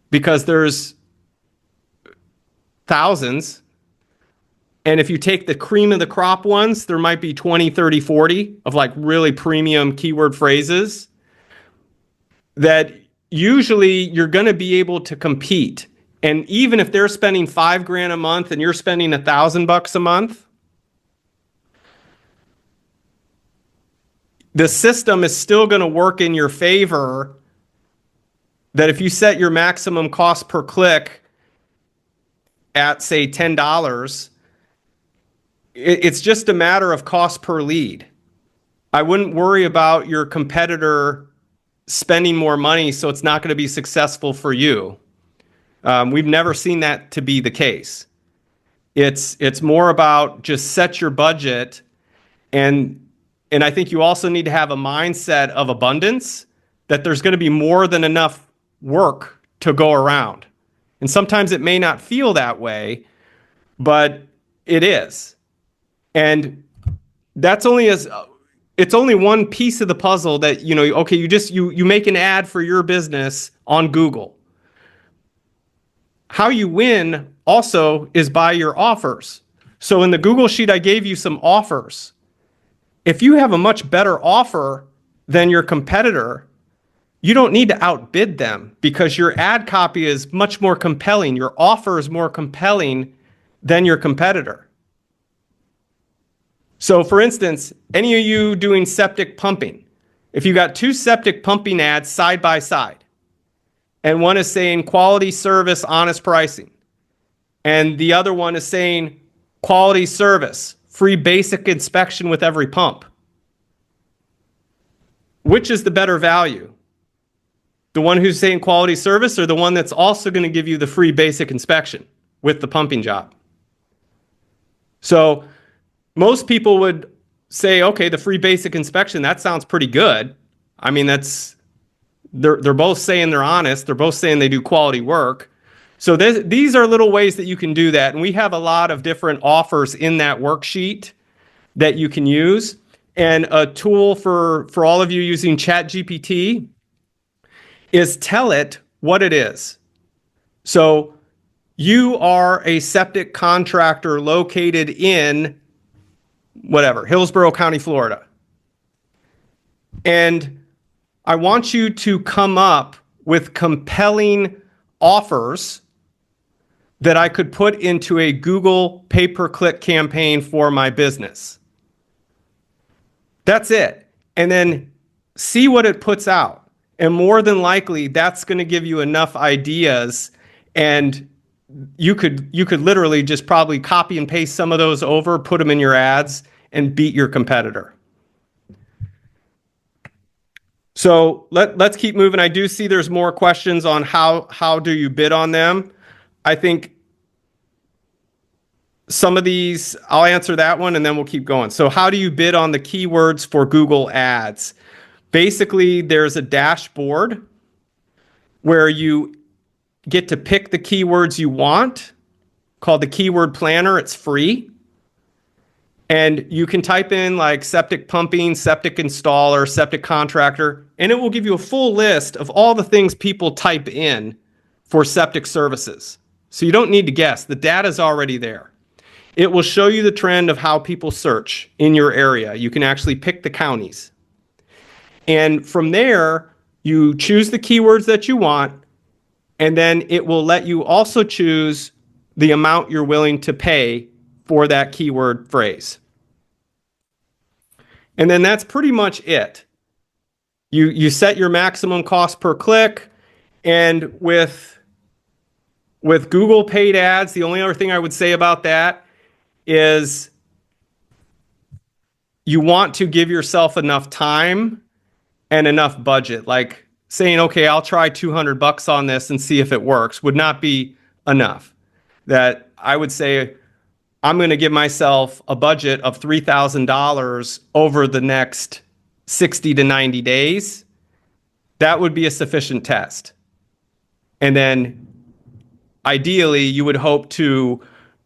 because there's thousands. And if you take the cream of the crop ones, there might be 20, 30, 40 of like really premium keyword phrases that usually you're going to be able to compete. And even if they're spending $5,000 a month and you're spending $1,000 a month, the system is still going to work in your favor. That if you set your maximum cost per click at, say, $10, it's just a matter of cost per lead. I wouldn't worry about your competitor spending more money so it's not going to be successful for you. We've never seen that to be the case. It's more about just set your budget, and I think you also need to have a mindset of abundance, that there's going to be more than enough work to go around. And sometimes it may not feel that way, but it is. And that's it's only one piece of the puzzle that, okay, you make an ad for your business on Google. How you win also is by your offers. So in the Google sheet, I gave you some offers. If you have a much better offer than your competitor, you don't need to outbid them because your ad copy is much more compelling. Your offer is more compelling than your competitor. So for instance, any of you doing septic pumping, if you got two septic pumping ads side by side, and one is saying quality service, honest pricing, and the other one is saying quality service, free basic inspection with every pump, which is the better value? The one who's saying quality service or the one that's also going to give you the free basic inspection with the pumping job? So most people would say, okay, the free basic inspection, that sounds pretty good. I mean, they're both saying they're honest. They're both saying they do quality work. So these are little ways that you can do that. And we have a lot of different offers in that worksheet that you can use. And a tool for all of you using ChatGPT is tell it what it is. So you are a septic contractor located in whatever, Hillsborough County, Florida. And I want you to come up with compelling offers that I could put into a Google pay-per-click campaign for my business. That's it. And then see what it puts out. And more than likely, that's going to give you enough ideas. And you could literally just probably copy and paste some of those over, put them in your ads, and beat your competitor. So let's keep moving. I do see there's more questions on how do you bid on them. I think some of these, I'll answer that one and then we'll keep going. So how do you bid on the keywords for Google Ads? Basically, there's a dashboard where you get to pick the keywords you want, called the Keyword Planner. It's free. And you can type in like septic pumping, septic installer, septic contractor, and it will give you a full list of all the things people type in for septic services. So you don't need to guess. The data is already there. It will show you the trend of how people search in your area. You can actually pick the counties. And from there, you choose the keywords that you want, and then it will let you also choose the amount you're willing to pay for that keyword phrase. And then that's pretty much it. You set your maximum cost per click, and with Google paid ads, the only other thing I would say about that is you want to give yourself enough time and enough budget. Like saying, okay, I'll try $200 on this and see if it works would not be enough. That I would say, I'm going to give myself a budget of $3,000 over the next 60 to 90 days. That would be a sufficient test. And then ideally, you would hope to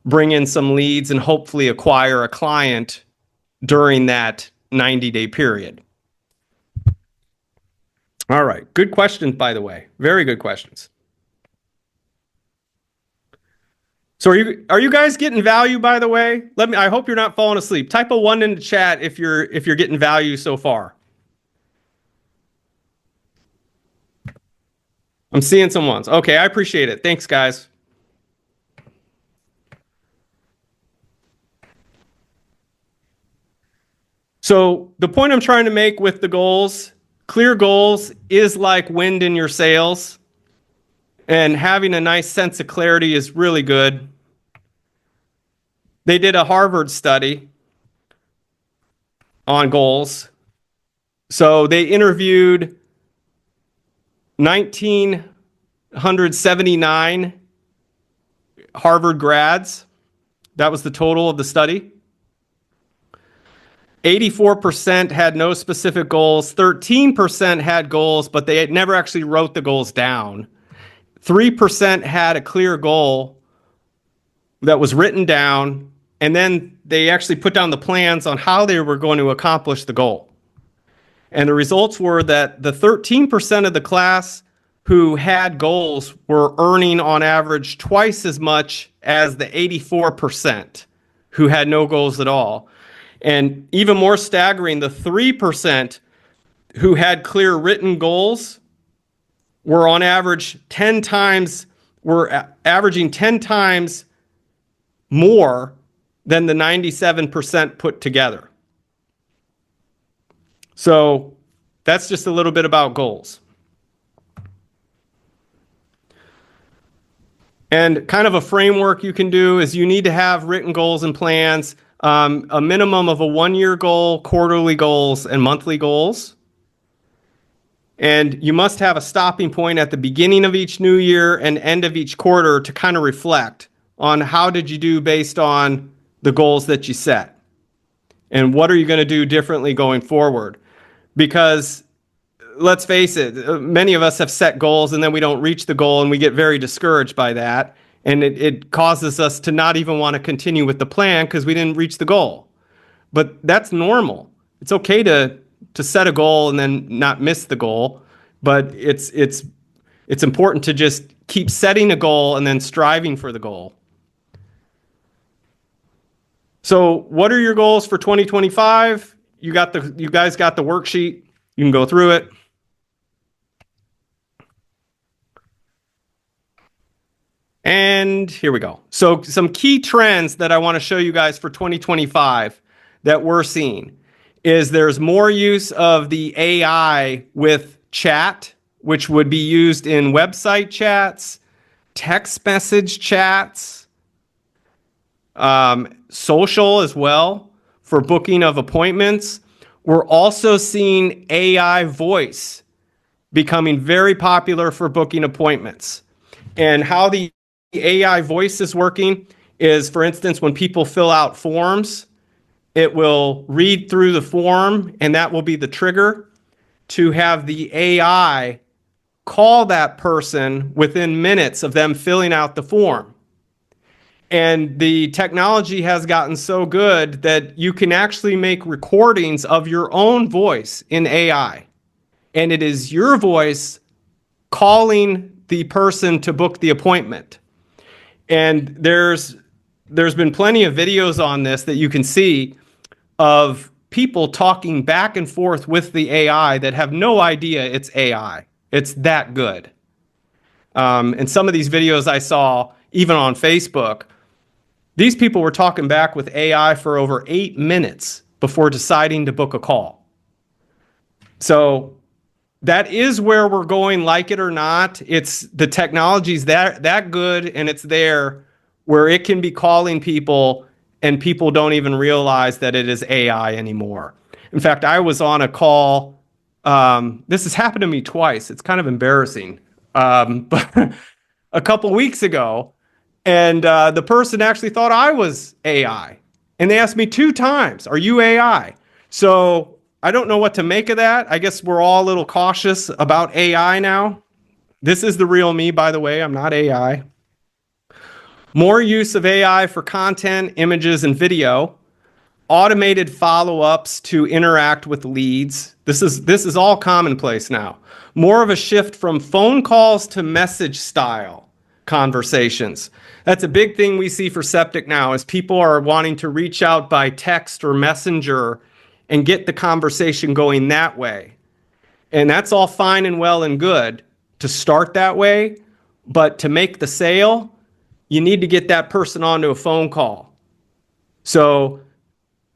bring in some leads and hopefully acquire a client during that 90-day period. All right. Good questions, by the way. Very good questions. So are you guys getting value, by the way? I hope you're not falling asleep. Type a 1 in the chat if you're getting value so far. I'm seeing some ones. Okay, I appreciate it. Thanks, guys. So the point I'm trying to make with the goals, clear goals is like wind in your sails. And having a nice sense of clarity is really good. They did a Harvard study on goals. So they interviewed 1,979 Harvard grads. That was the total of the study. 84% had no specific goals. 13% had goals, but they had never actually wrote the goals down. 3% had a clear goal that was written down, and then they actually put down the plans on how they were going to accomplish the goal. And the results were that the 13% of the class who had goals were earning on average twice as much as the 84% who had no goals at all. And even more staggering, the 3% who had clear written goals were on average averaging 10 times more than the 97% put together. So that's just a little bit about goals. And kind of a framework you can do is you need to have written goals and plans, a minimum of a 1-year goal, quarterly goals, and monthly goals. And you must have a stopping point at the beginning of each new year and end of each quarter to kind of reflect on how did you do based on the goals that you set. And what are you going to do differently going forward? Because let's face it, many of us have set goals and then we don't reach the goal and we get very discouraged by that. And it causes us to not even want to continue with the plan because we didn't reach the goal. But that's normal. It's okay to set a goal and then not miss the goal. But it's important to just keep setting a goal and then striving for the goal. So what are your goals for 2025? You guys got the worksheet. You can go through it. And here we go. So some key trends that I want to show you guys for 2025 that we're seeing is there's more use of the AI with chat, which would be used in website chats, text message chats, social as well for booking of appointments. We're also seeing AI voice becoming very popular for booking appointments. And how the AI voice is working is, for instance, when people fill out forms, it will read through the form, and that will be the trigger to have the AI call that person within minutes of them filling out the form. And the technology has gotten so good that you can actually make recordings of your own voice in AI. And it is your voice calling the person to book the appointment. And there's been plenty of videos on this that you can see of people talking back and forth with the AI that have no idea it's AI. It's that good. And some of these videos I saw, even on Facebook, these people were talking back with AI for over 8 minutes before deciding to book a call. So that is where we're going, like it or not. It's the technology's that good, and it's there where it can be calling people and people don't even realize that it is AI anymore. In fact, I was on a call. This has happened to me twice. It's kind of embarrassing. But a couple weeks ago, and the person actually thought I was AI. And they asked me 2 times, "Are you AI?" So I don't know what to make of that. I guess we're all a little cautious about AI now. This is the real me, by the way. I'm not AI. More use of AI for content, images, and video. Automated follow-ups to interact with leads. This is all commonplace now. More of a shift from phone calls to message style conversations. That's a big thing we see for Septic now, is people are wanting to reach out by text or messenger and get the conversation going that way. And that's all fine and well and good to start that way, but to make the sale, you need to get that person onto a phone call. So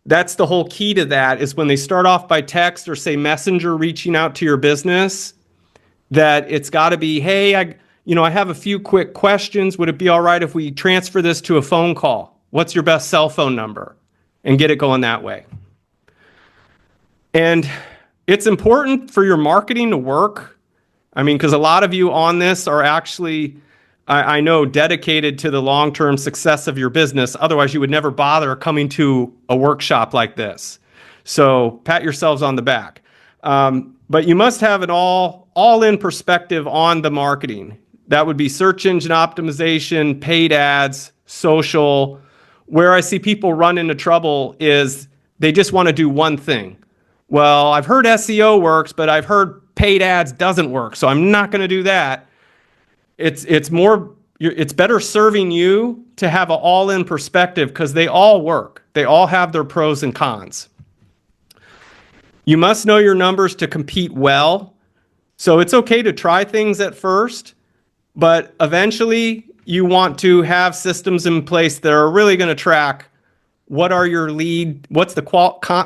that's the whole key to that, is when they start off by text or say messenger reaching out to your business, that it's got to be, "Hey, I have a few quick questions. Would it be all right if we transfer this to a phone call? What's your best cell phone number?" And get it going that way. And it's important for your marketing to work. I mean, because a lot of you on this are actually, I know, dedicated to the long-term success of your business. Otherwise, you would never bother coming to a workshop like this. So pat yourselves on the back. But you must have an all-in perspective on the marketing. That would be search engine optimization, paid ads, social, Where I see people run into trouble is they just want to do one thing. Well, I've heard SEO works, but I've heard paid ads doesn't work, so I'm not going to do that. It's better serving you to have an all-in perspective because they all work. They all have their pros and cons. You must know your numbers to compete well. So it's okay to try things at first, but eventually you want to have systems in place that are really going to track what's the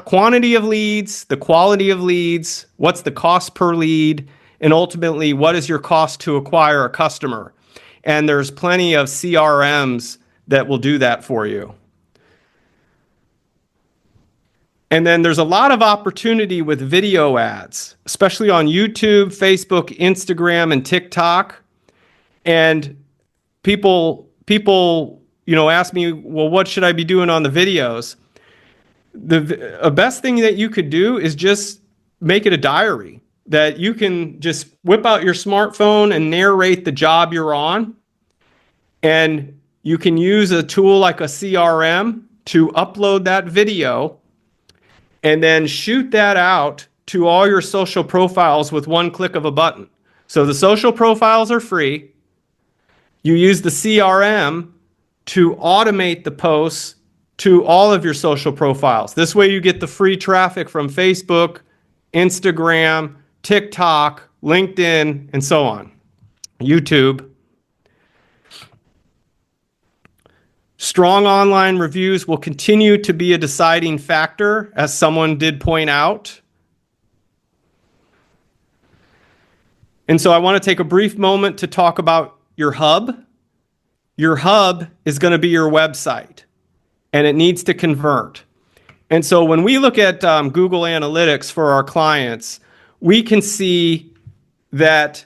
quantity of leads, the quality of leads, what's the cost per lead, and ultimately what is your cost to acquire a customer. And there's plenty of CRMs that will do that for you. And then there's a lot of opportunity with video ads, especially on YouTube, Facebook, Instagram, and TikTok. And people, ask me, well, what should I be doing on the videos? The best thing that you could do is just make it a diary that you can just whip out your smartphone and narrate the job you're on. And you can use a tool like a CRM to upload that video and then shoot that out to all your social profiles with one click of a button. So the social profiles are free. You use the CRM to automate the posts to all of your social profiles. This way you get the free traffic from Facebook, Instagram, TikTok, LinkedIn, and so on. YouTube. Strong online reviews will continue to be a deciding factor, as someone did point out. And so I want to take a brief moment to talk about your hub. Your hub is going to be your website, and it needs to convert. And so when we look at Google Analytics for our clients, we can see that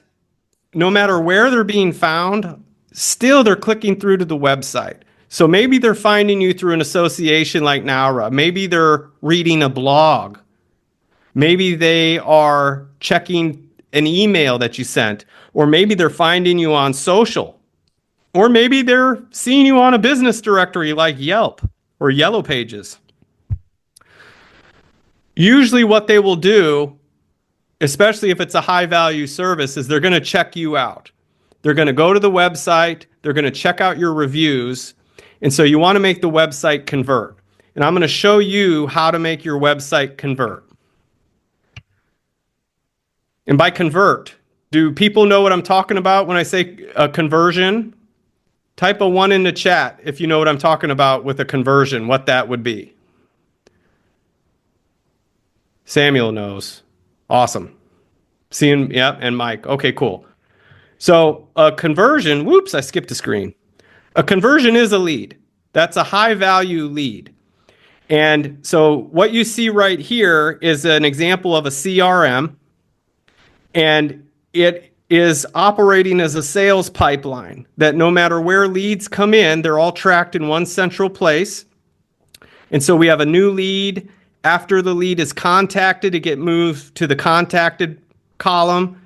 no matter where they're being found, still they're clicking through to the website. So maybe they're finding you through an association like NOWRA. Maybe they're reading a blog. Maybe they are checking an email that you sent. Or maybe they're finding you on social. Or maybe they're seeing you on a business directory like Yelp or Yellow Pages. Usually what they will do, especially if it's a high-value service, is they're going to check you out. They're going to go to the website. They're going to check out your reviews. And so you want to make the website convert. And I'm going to show you how to make your website convert. And by convert, do people know what I'm talking about when I say a conversion? Type a 1 in the chat if you know what I'm talking about with a conversion, what that would be. Samuel knows. Awesome. Seeing, yeah, and Mike. Okay, cool. So a conversion, whoops, I skipped a screen. A conversion is a lead. That's a high value lead. And so what you see right here is an example of a CRM, and it is operating as a sales pipeline that no matter where leads come in, they're all tracked in one central place. And so we have a new lead. After the lead is contacted, it gets moved to the contacted column.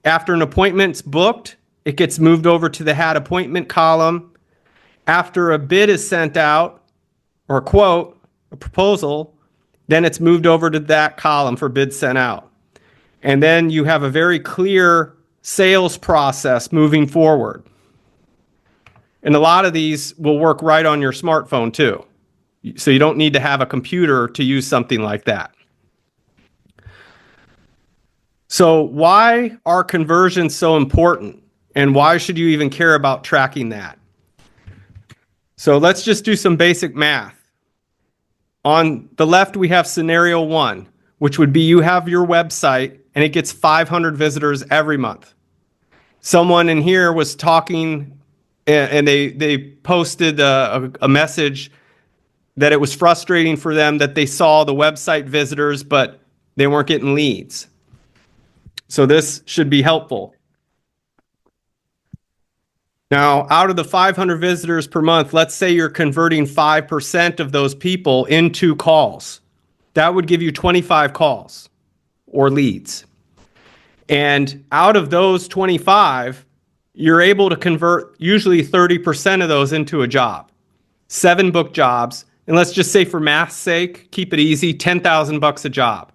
After an appointment's booked, it gets moved over to the had appointment column. After a bid is sent out, or a quote, a proposal, then it's moved over to that column for bids sent out. And then you have a very clear sales process moving forward. And a lot of these will work right on your smartphone too. So you don't need to have a computer to use something like that. So why are conversions so important? And why should you even care about tracking that? So let's just do some basic math. On the left, we have scenario 1, which would be you have your website and it gets 500 visitors every month. Someone in here was talking and they posted a message that it was frustrating for them that they saw the website visitors, but they weren't getting leads. So this should be helpful. Now, out of the 500 visitors per month, let's say you're converting 5% of those people into calls. That would give you 25 calls or leads. And out of those 25, you're able to convert usually 30% of those into a job. 7 book jobs, and let's just say for math's sake, keep it easy, $10,000 a job.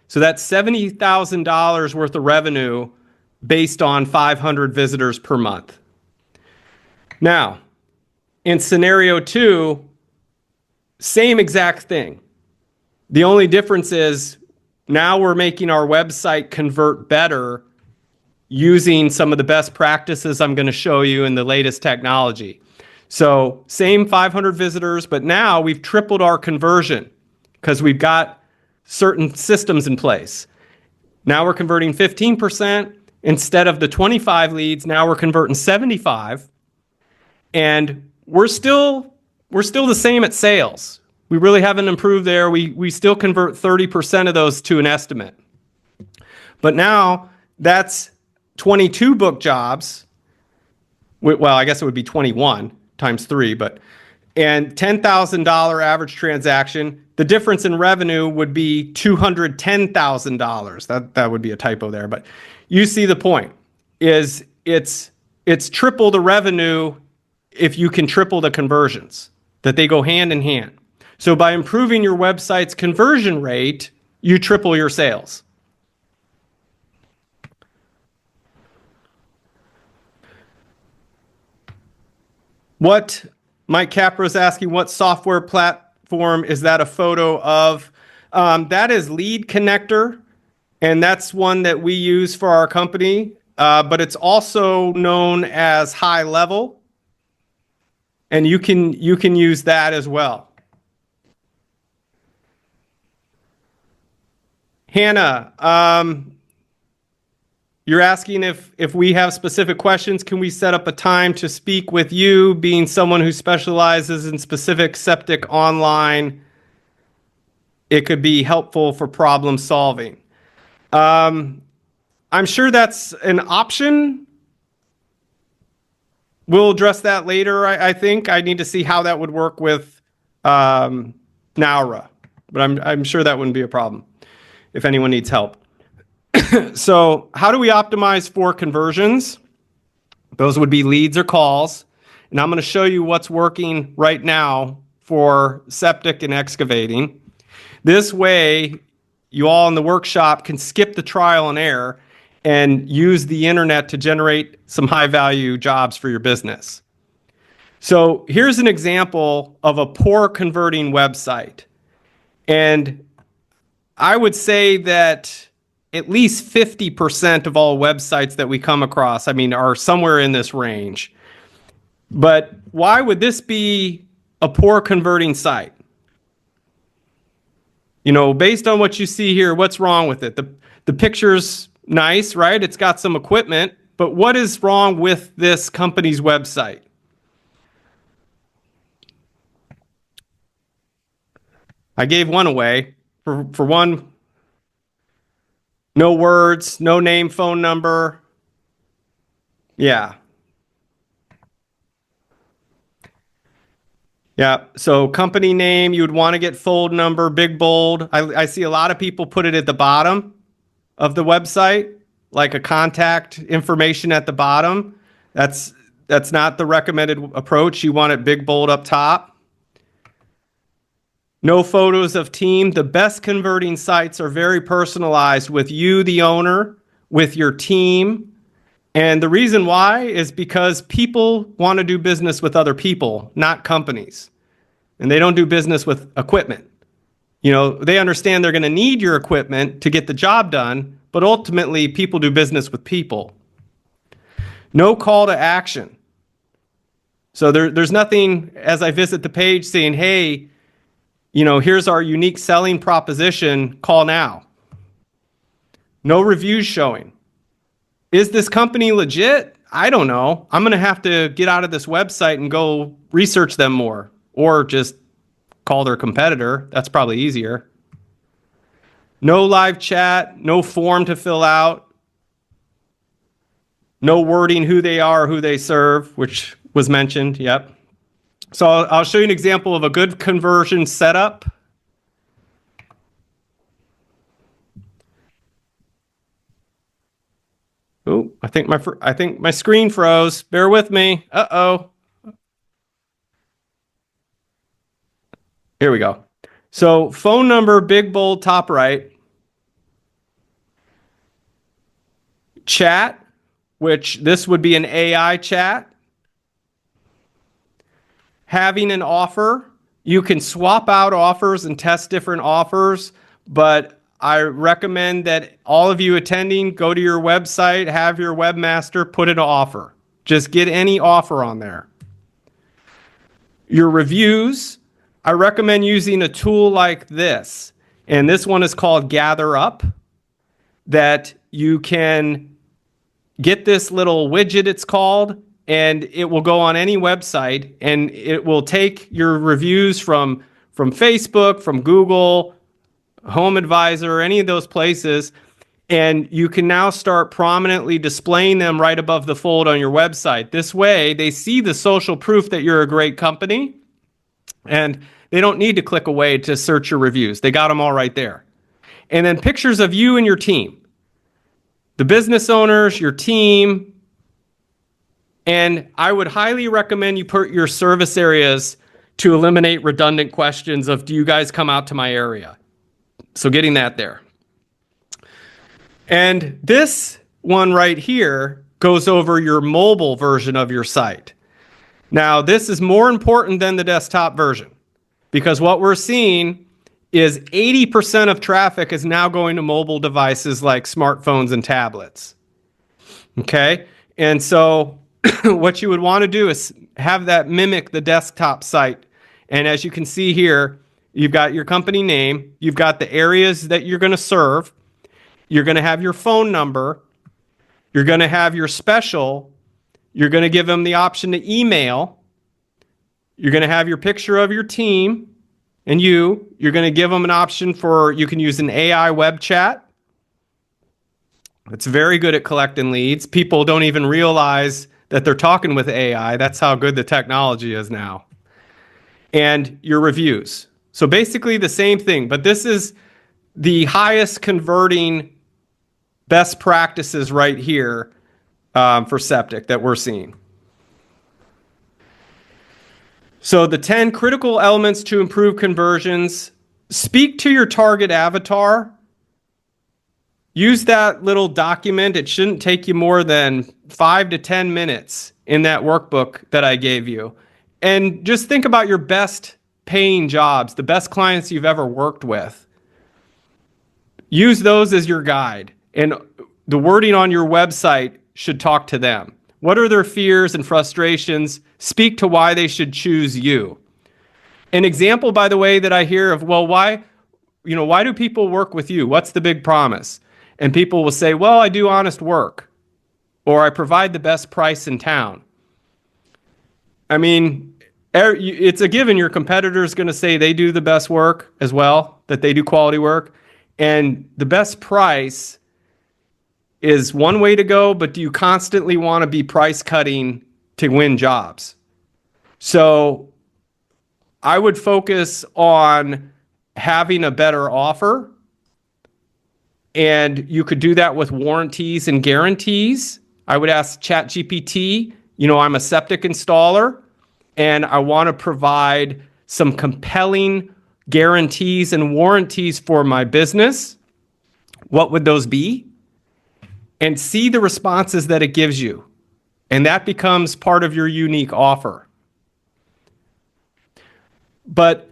So that's $70,000 worth of revenue based on 500 visitors per month. Now, in scenario 2, same exact thing. The only difference is now we're making our website convert better using some of the best practices I'm going to show you in the latest technology. So same 500 visitors, but now we've tripled our conversion because we've got certain systems in place. Now we're converting 15% instead of the 25 leads. Now we're converting 75, and we're still the same at sales. We really haven't improved there. We still convert 30% of those to an estimate. But now that's 22 book jobs. Well, I guess it would be 21 times 3, and $10,000 average transaction. The difference in revenue would be $210,000. That would be a typo there, but you see the point. Is it's triple the revenue if you can triple the conversions, that they go hand in hand. So by improving your website's conversion rate, you triple your sales. What Mike Capra is asking, what software platform is that a photo of? That is Lead Connector, and that's one that we use for our company, but it's also known as High Level, and you can use that as well. Hannah, you're asking if we have specific questions, can we set up a time to speak with you, being someone who specializes in specific septic online? It could be helpful for problem solving. I'm sure that's an option. We'll address that later, I think. I need to see how that would work with NOWRA, but I'm sure that wouldn't be a problem if anyone needs help. So how do we optimize for conversions? Those would be leads or calls. And I'm going to show you what's working right now for septic and excavating. This way, you all in the workshop can skip the trial and error and use the internet to generate some high value jobs for your business. So here's an example of a poor converting website. And I would say that at least 50% of all websites that we come across, are somewhere in this range. But why would this be a poor converting site? Based on what you see here, what's wrong with it? The picture's nice, right? It's got some equipment, but what is wrong with this company's website? I gave one away. For one, no words, no name, phone number. Yeah. So company name, you would want to get phone number, big bold. I see a lot of people put it at the bottom of the website, like a contact information at the bottom. That's not the recommended approach. You want it big bold up top. No photos of team. The best converting sites are very personalized with you, the owner, with your team. And the reason why is because people want to do business with other people, not companies. And they don't do business with equipment. They understand they're going to need your equipment to get the job done, but ultimately people do business with people. No call to action. So there's nothing as I visit the page saying, hey, here's our unique selling proposition, call now. No reviews showing. Is this company legit? I don't know. I'm going to have to get out of this website and go research them more, or just call their competitor. That's probably easier. No live chat, no form to fill out. No wording who they are, who they serve, which was mentioned. Yep. So I'll show you an example of a good conversion setup. Oh, I think my screen froze. Bear with me. Uh-oh. Here we go. So phone number, big, bold, top right. Chat, which this would be an AI chat. Having an offer. You can swap out offers and test different offers, but I recommend that all of you attending go to your website, have your webmaster put an offer. Just get any offer on there. Your reviews, I recommend using a tool like this. And this one is called Gather Up, that you can get this little widget, it's called, and it will go on any website and it will take your reviews from Facebook, from Google, Home Advisor, any of those places, and you can now start prominently displaying them right above the fold on your website. This way, they see the social proof that you're a great company, and they don't need to click away to search your reviews. They got them all right there. And then pictures of you and your team. The business owners, your team, and I would highly recommend you put your service areas to eliminate redundant questions of, do you guys come out to my area? So getting that there. And this one right here goes over your mobile version of your site. Now, this is more important than the desktop version because what we're seeing is 80% of traffic is now going to mobile devices like smartphones and tablets. Okay? And so what you would want to do is have that mimic the desktop site. And as you can see here, you've got your company name, you've got the areas that you're going to serve, you're going to have your phone number, you're going to have your special, you're going to give them the option to email, you're going to have your picture of your team and you're going to give them an option for, you can use an AI web chat. It's very good at collecting leads. People don't even realize that they're talking with AI. That's how good the technology is now. And your reviews. So basically the same thing, but this is the highest converting best practices right here for Septic that we're seeing. So the 10 critical elements to improve conversions. Speak to your target avatar. Use that little document. It shouldn't take you more than 5 to 10 minutes in that workbook that I gave you. And just think about your best paying jobs, the best clients you've ever worked with. Use those as your guide. And the wording on your website should talk to them. What are their fears and frustrations? Speak to why they should choose you. An example, by the way, that I hear of, well, why do people work with you? What's the big promise? And people will say, well, I do honest work, or I provide the best price in town. I mean, it's a given your competitor is going to say they do the best work as well, that they do quality work. And the best price is one way to go, but do you constantly want to be price cutting to win jobs? So I would focus on having a better offer. And you could do that with warranties and guarantees. I would ask ChatGPT, I'm a septic installer and I want to provide some compelling guarantees and warranties for my business. What would those be? And see the responses that it gives you. And that becomes part of your unique offer. But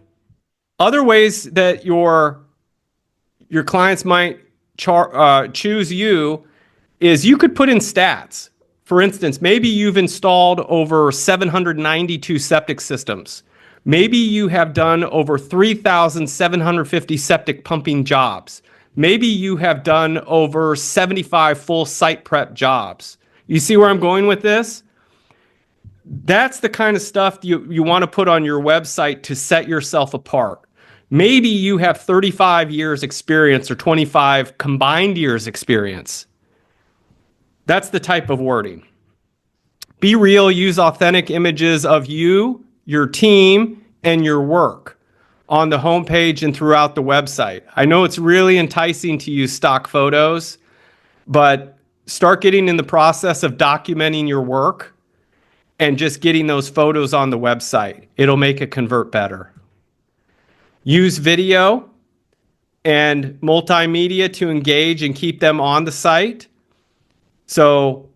other ways that your clients might choose you is you could put in stats. For instance, maybe you've installed over 792 septic systems. Maybe you have done over 3,750 septic pumping jobs. Maybe you have done over 75 full site prep jobs. You see where I'm going with this? That's the kind of stuff you want to put on your website to set yourself apart. Maybe you have 35 years experience or 25 combined years experience. That's the type of wording. Be real, use authentic images of you, your team, and your work on the homepage and throughout the website. I know it's really enticing to use stock photos, but start getting in the process of documenting your work and just getting those photos on the website. It'll make it convert better. Use video and multimedia to engage and keep them on the site. So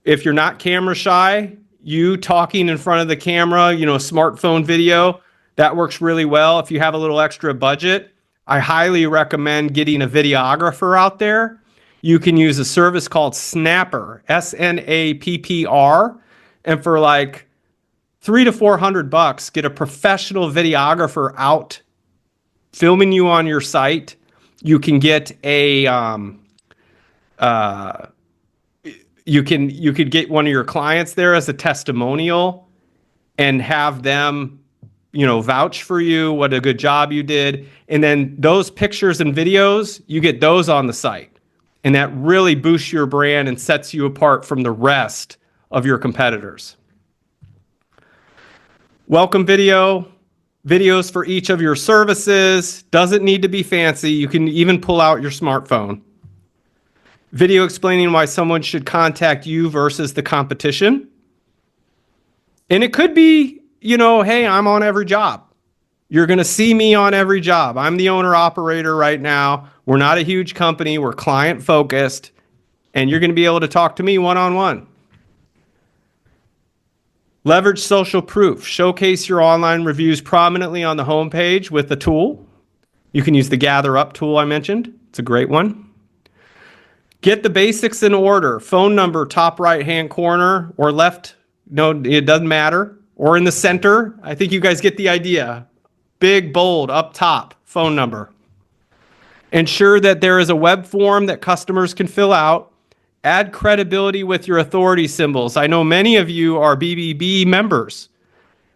if you're not camera shy, you talking in front of the camera, smartphone video, that works really well. If you have a little extra budget, I highly recommend getting a videographer out there. You can use a service called Snapper, SNAPPR, and for like $300 to $400, get a professional videographer out filming you on your site. You can get you could get one of your clients there as a testimonial and have them, vouch for you, what a good job you did. And then those pictures and videos, you get those on the site. And that really boosts your brand and sets you apart from the rest of your competitors. Welcome video, videos for each of your services. Doesn't need to be fancy. You can even pull out your smartphone. Video explaining why someone should contact you versus the competition. And it could be, hey, I'm on every job. You're going to see me on every job. I'm the owner operator right now. We're not a huge company. We're client focused. And you're going to be able to talk to me one-on-one. Leverage social proof. Showcase your online reviews prominently on the homepage with the tool. You can use the Gather Up tool I mentioned. It's a great one. Get the basics in order. Phone number, top right-hand corner or left. No, it doesn't matter. Or in the center. I think you guys get the idea. Big, bold, up top, phone number. Ensure that there is a web form that customers can fill out. Add credibility with your authority symbols. I know many of you are BBB members.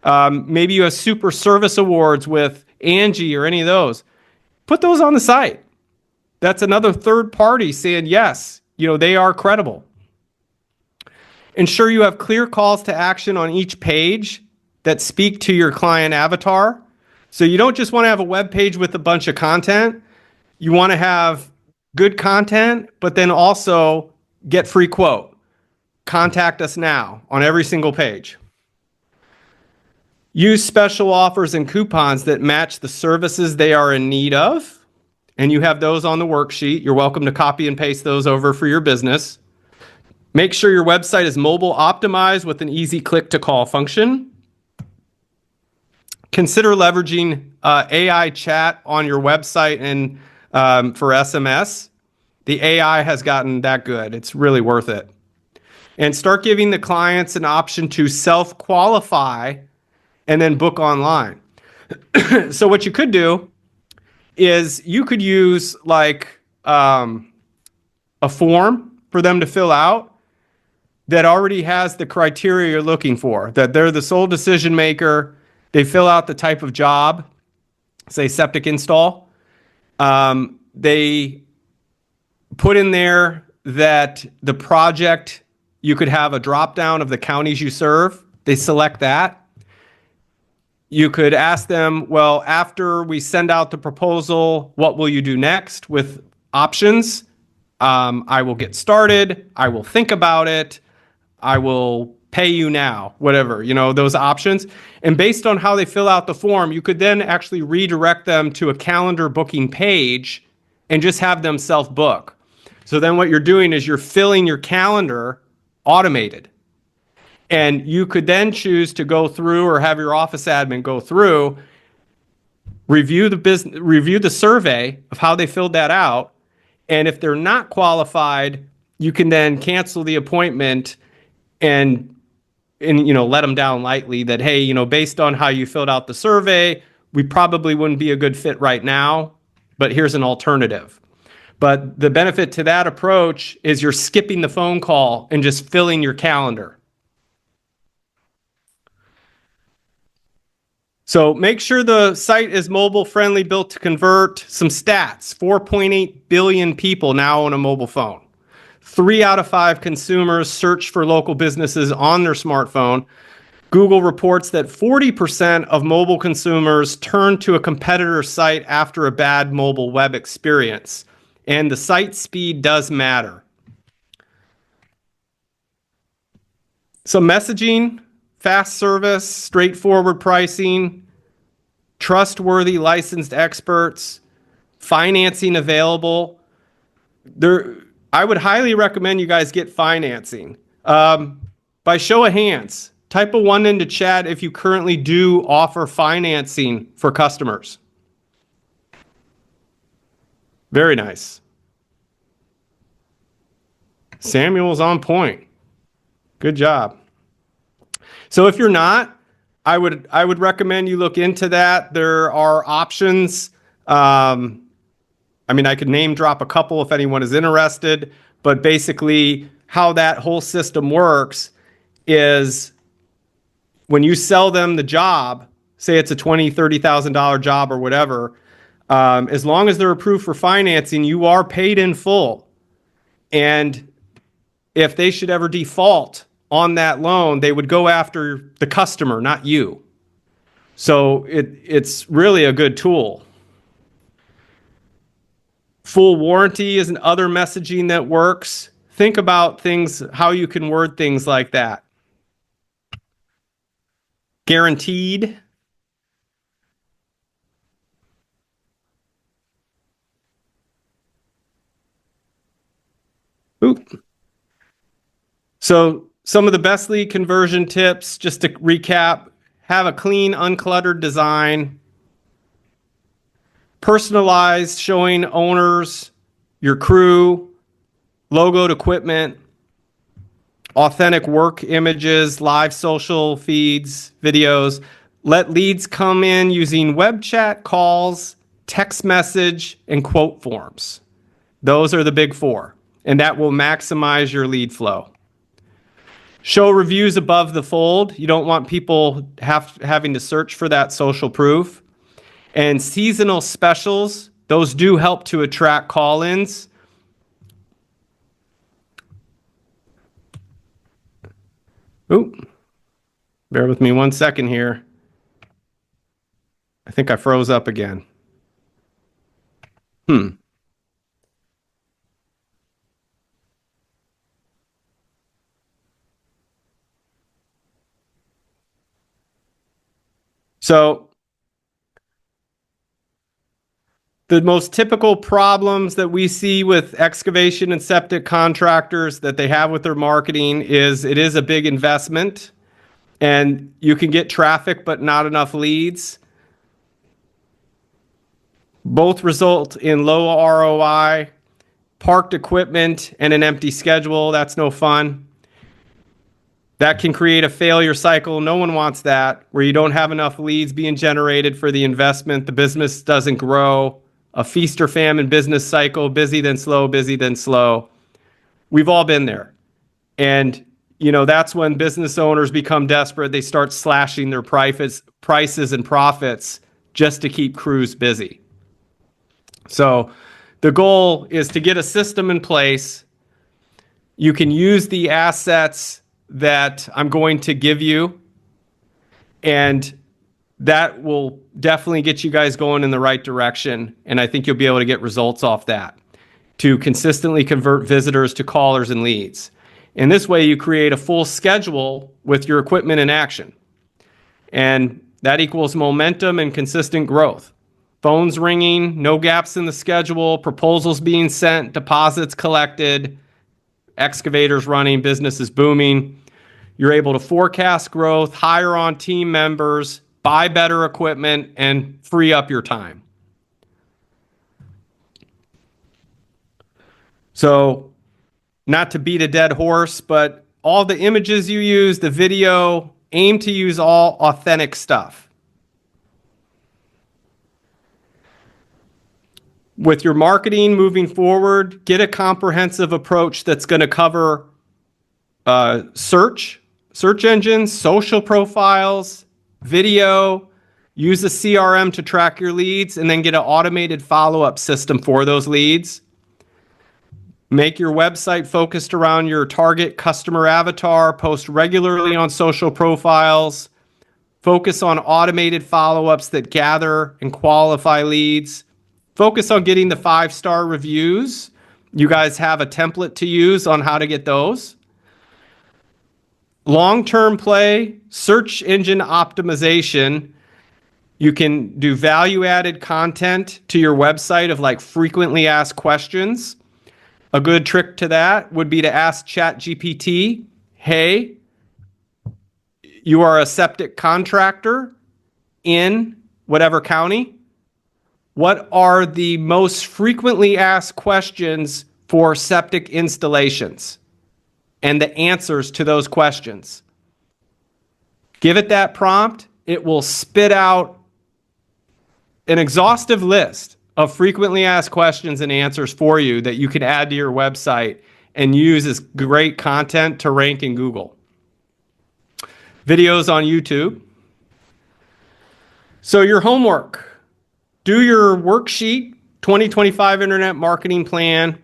Maybe you have super service awards with Angie or any of those. Put those on the site. That's another third party saying, yes, they are credible. Ensure you have clear calls to action on each page that speak to your client avatar. So you don't just want to have a web page with a bunch of content. You want to have good content, but then also get free quote. Contact us now on every single page. Use special offers and coupons that match the services they are in need of. And you have those on the worksheet. You're welcome to copy and paste those over for your business. Make sure your website is mobile optimized with an easy click to call function. Consider leveraging AI chat on your website and for SMS. The AI has gotten that good. It's really worth it. And start giving the clients an option to self-qualify and then book online. So what you could do is you could use like a form for them to fill out that already has the criteria you're looking for, that they're the sole decision maker. They fill out the type of job, say septic install. They put in there that the project, you could have a drop down of the counties you serve. They select that. You could ask them, well, after we send out the proposal, what will you do next with options? I will get started. I will think about it. I will pay you now, whatever, those options. And based on how they fill out the form, you could then actually redirect them to a calendar booking page and just have them self-book. So then what you're doing is you're filling your calendar automated. And you could then choose to go through or have your office admin go through, review the survey of how they filled that out. And if they're not qualified, you can then cancel the appointment and let them down lightly that, hey, based on how you filled out the survey, we probably wouldn't be a good fit right now, but here's an alternative. But the benefit to that approach is you're skipping the phone call and just filling your calendar. So make sure the site is mobile friendly, built to convert. Some stats, 4.8 billion people now own a mobile phone. 3 out of 5 consumers search for local businesses on their smartphone. Google reports that 40% of mobile consumers turn to a competitor site after a bad mobile web experience. And the site speed does matter. So messaging, fast service, straightforward pricing, trustworthy licensed experts, financing available. I would highly recommend you guys get financing. By show of hands, type a 1 into chat if you currently do offer financing for customers. Very nice. Samuel's on point. Good job. So if you're not, I would recommend you look into that. There are options. I could name drop a couple if anyone is interested, but basically how that whole system works is when you sell them the job, say it's a $20,000, $30,000 job or whatever, as long as they're approved for financing, you are paid in full. And if they should ever default on that loan, they would go after the customer, not you. So it's really a good tool. Full warranty is another messaging that works. Think about things, how you can word things like that. Guaranteed. Oop. So some of the best lead conversion tips, just to recap, have a clean, uncluttered design. Personalized, showing owners, your crew, logoed equipment, authentic work images, live social feeds, videos. Let leads come in using web chat, calls, text message, and quote forms. Those are the big 4, and that will maximize your lead flow. Show reviews above the fold. You don't want people having to search for that social proof. And seasonal specials, those do help to attract call-ins. Oop. Bear with me 1 second here. I think I froze up again. So the most typical problems that we see with excavation and septic contractors that they have with their marketing is it is a big investment and you can get traffic but not enough leads. Both result in low ROI, parked equipment, and an empty schedule. That's no fun. That can create a failure cycle. No one wants that, where you don't have enough leads being generated for the investment. The business doesn't grow. A feast or famine business cycle, busy then slow, busy then slow. We've all been there. And, that's when business owners become desperate. They start slashing their prices and profits just to keep crews busy. So the goal is to get a system in place. You can use the assets that I'm going to give you, and that will definitely get you guys going in the right direction. And I think you'll be able to get results off that to consistently convert visitors to callers and leads. And this way you create a full schedule with your equipment in action. And that equals momentum and consistent growth. Phones ringing, no gaps in the schedule, proposals being sent, deposits collected, excavators running, business is booming. You're able to forecast growth, hire on team members, buy better equipment, and free up your time. So, not to beat a dead horse, but all the images you use, the video, aim to use all authentic stuff. With your marketing moving forward, get a comprehensive approach that's going to cover search engines, social profiles, video, use a CRM to track your leads, and then get an automated follow-up system for those leads. Make your website focused around your target customer avatar, post regularly on social profiles, focus on automated follow-ups that gather and qualify leads, focus on getting the 5-star reviews. You guys have a template to use on how to get those. Long-term play, search engine optimization. You can do value-added content to your website of like frequently asked questions. A good trick to that would be to ask ChatGPT, hey, you are a septic contractor in whatever county. What are the most frequently asked questions for septic installations? And the answers to those questions. Give it that prompt. It will spit out an exhaustive list of frequently asked questions and answers for you that you can add to your website and use as great content to rank in Google. Videos on YouTube. So your homework. Do your worksheet, 2025 Internet Marketing Plan.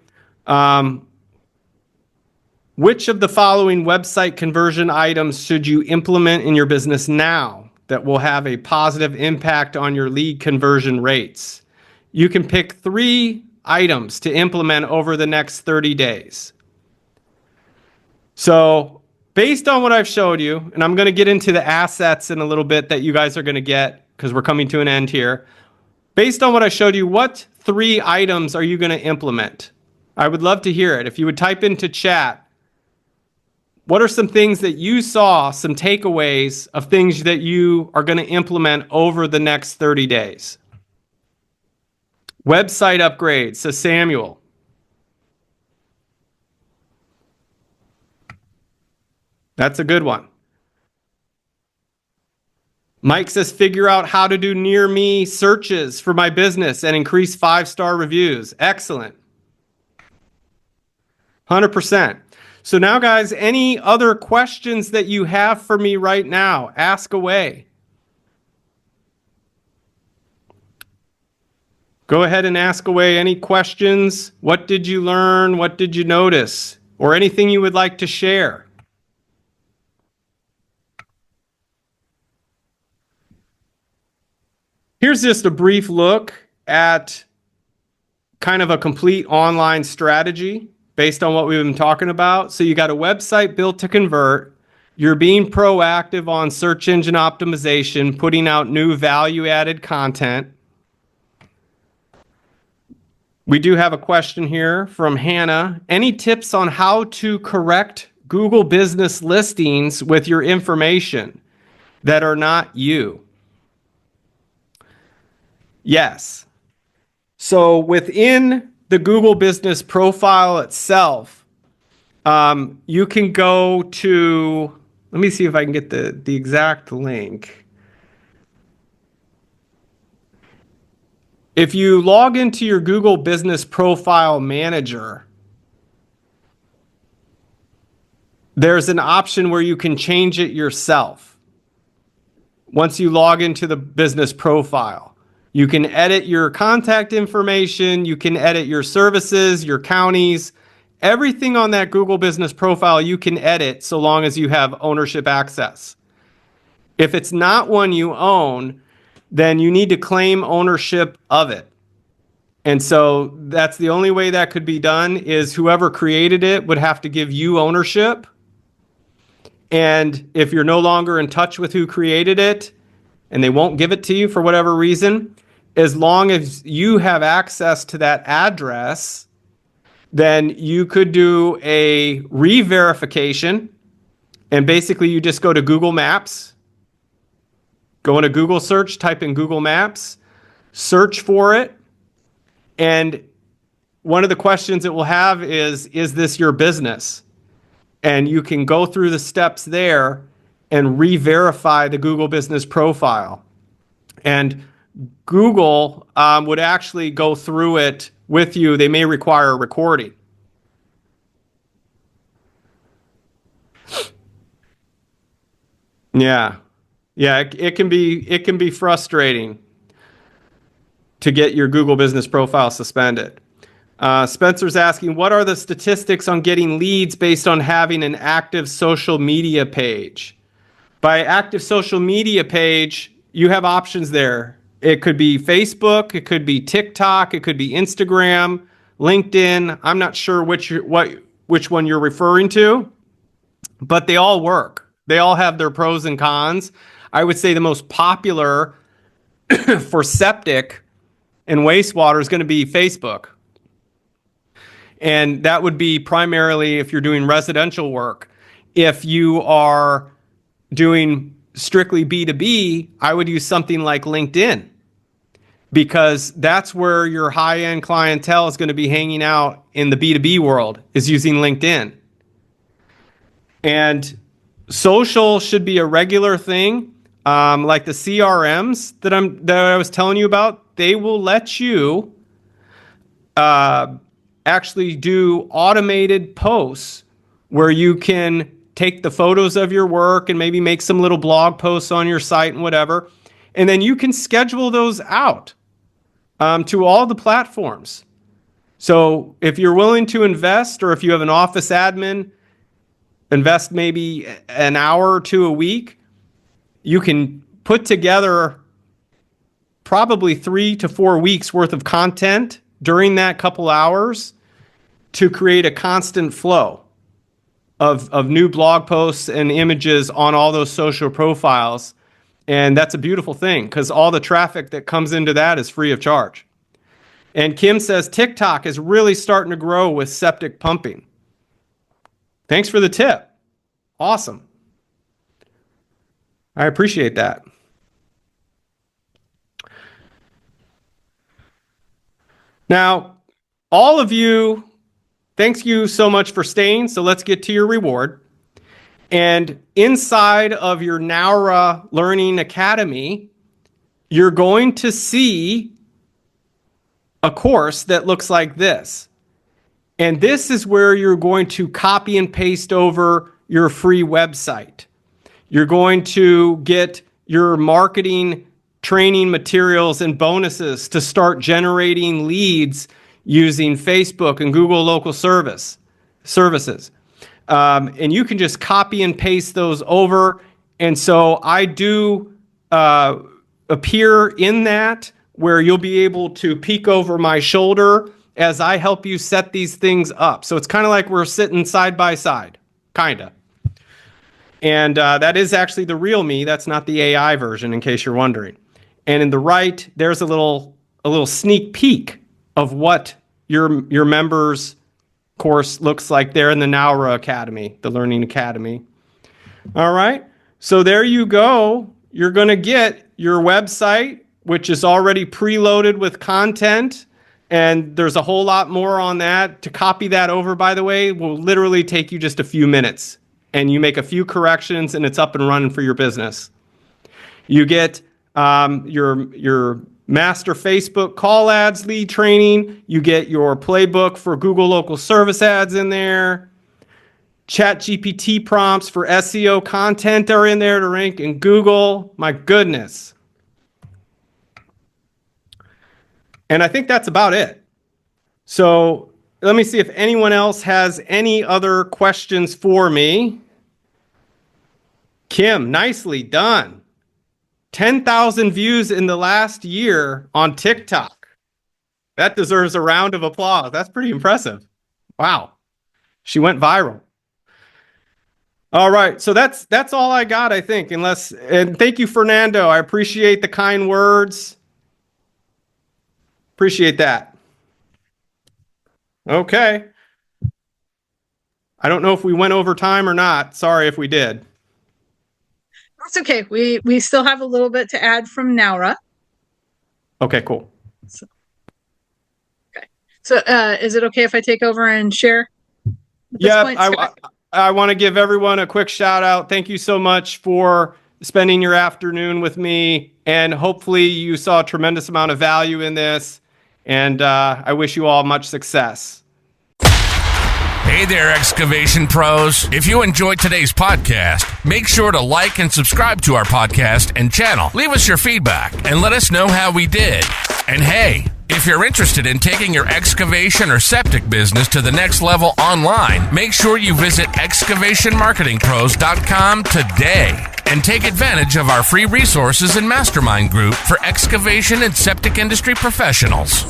Which of the following website conversion items should you implement in your business now that will have a positive impact on your lead conversion rates? You can pick 3 items to implement over the next 30 days. So based on what I've showed you, and I'm going to get into the assets in a little bit that you guys are going to get because we're coming to an end here. Based on what I showed you, what 3 items are you going to implement? I would love to hear it. If you would type into chat, what are some things that you saw, some takeaways of things that you are going to implement over the next 30 days? Website upgrades, says Samuel. That's a good one. Mike says, figure out how to do near me searches for my business and increase 5-star reviews. Excellent. 100%. So now, guys, any other questions that you have for me right now, ask away. Go ahead and ask away any questions. What did you learn? What did you notice? Or anything you would like to share? Here's just a brief look at kind of a complete online strategy based on what we've been talking about. So you got a website built to convert. You're being proactive on search engine optimization, putting out new value-added content. We do have a question here from Hannah. Any tips on how to correct Google business listings with your information that are not you? Yes. So within the Google business profile itself, you can go to, let me see if I can get the exact link. If you log into your Google Business Profile Manager, there's an option where you can change it yourself. Once you log into the business profile, you can edit your contact information, you can edit your services, your counties, everything on that Google Business Profile you can edit so long as you have ownership access. If it's not one you own, then you need to claim ownership of it. And so that's the only way that could be done is whoever created it would have to give you ownership. And if you're no longer in touch with who created it, and they won't give it to you for whatever reason, as long as you have access to that address, then you could do a re-verification. And basically you just go to Google Maps, go into Google search, type in Google Maps, search for it. And one of the questions it will have is this your business? And you can go through the steps there and re-verify the Google business profile. And Google would actually go through it with you. They may require a recording. Yeah, it can be frustrating to get your Google business profile suspended. Spencer's asking, what are the statistics on getting leads based on having an active social media page? By active social media page, you have options there. It could be Facebook, it could be TikTok, it could be Instagram, LinkedIn. I'm not sure which one you're referring to, but they all work. They all have their pros and cons. I would say the most popular for septic and wastewater is going to be Facebook. And that would be primarily if you're doing residential work. If you are doing strictly B2B, I would use something like LinkedIn, because that's where your high-end clientele is going to be hanging out in the B2B world, is using LinkedIn. And social should be a regular thing. Like the CRMs that I was telling you about, they will let you actually do automated posts where you can take the photos of your work and maybe make some little blog posts on your site and whatever. And then you can schedule those out to all the platforms. So if you're willing to invest, or if you have an office admin, invest maybe an hour or two a week, you can put together probably 3 to 4 weeks worth of content during that couple hours to create a constant flow of new blog posts and images on all those social profiles. And that's a beautiful thing, because all the traffic that comes into that is free of charge. And Kim says TikTok is really starting to grow with septic pumping. Thanks for the tip. Awesome. I appreciate that. Now, all of you, thanks you so much for staying. So let's get to your reward. And inside of your NOWRA Learning Academy, you're going to see a course that looks like this. And this is where you're going to copy and paste over your free website. You're going to get your marketing training materials and bonuses to start generating leads using Facebook and Google local services. And you can just copy and paste those over. And so I do appear in that, where you'll be able to peek over my shoulder as I help you set these things up. So it's kind of like we're sitting side by side, kind of. And that is actually the real me. That's not the AI version, in case you're wondering. And in the right, there's a little sneak peek of what your members course looks like there in the NOWRA Academy, the Learning Academy. All right. So there you go. You're going to get your website, which is already preloaded with content. And there's a whole lot more on that. To copy that over, by the way, will literally take you just a few minutes. And you make a few corrections and it's up and running for your business. You get your master Facebook call ads lead training. You get your playbook for Google local service ads in there. Chat GPT prompts for SEO content are in there to rank in Google. My goodness. And I think that's about it. So let me see if anyone else has any other questions for me. Kim, nicely done. 10,000 views in the last year on TikTok. That deserves a round of applause. That's pretty impressive. Wow. She went viral. All right. So that's all I got, I think, and thank you, Fernando. I appreciate the kind words. Appreciate that. Okay. I don't know if we went over time or not. Sorry if we did. That's okay. We still have a little bit to add from NOWRA. Okay, cool. So is it okay if I take over and share? Yeah, I want to give everyone a quick shout out. Thank you so much for spending your afternoon with me. And hopefully you saw a tremendous amount of value in this. And I wish you all much success. Hey there, excavation pros. If you enjoyed today's podcast, make sure to like and subscribe to our podcast and channel. Leave us your feedback and let us know how we did. And hey, if you're interested in taking your excavation or septic business to the next level online, make sure you visit excavationmarketingpros.com today and take advantage of our free resources and mastermind group for excavation and septic industry professionals.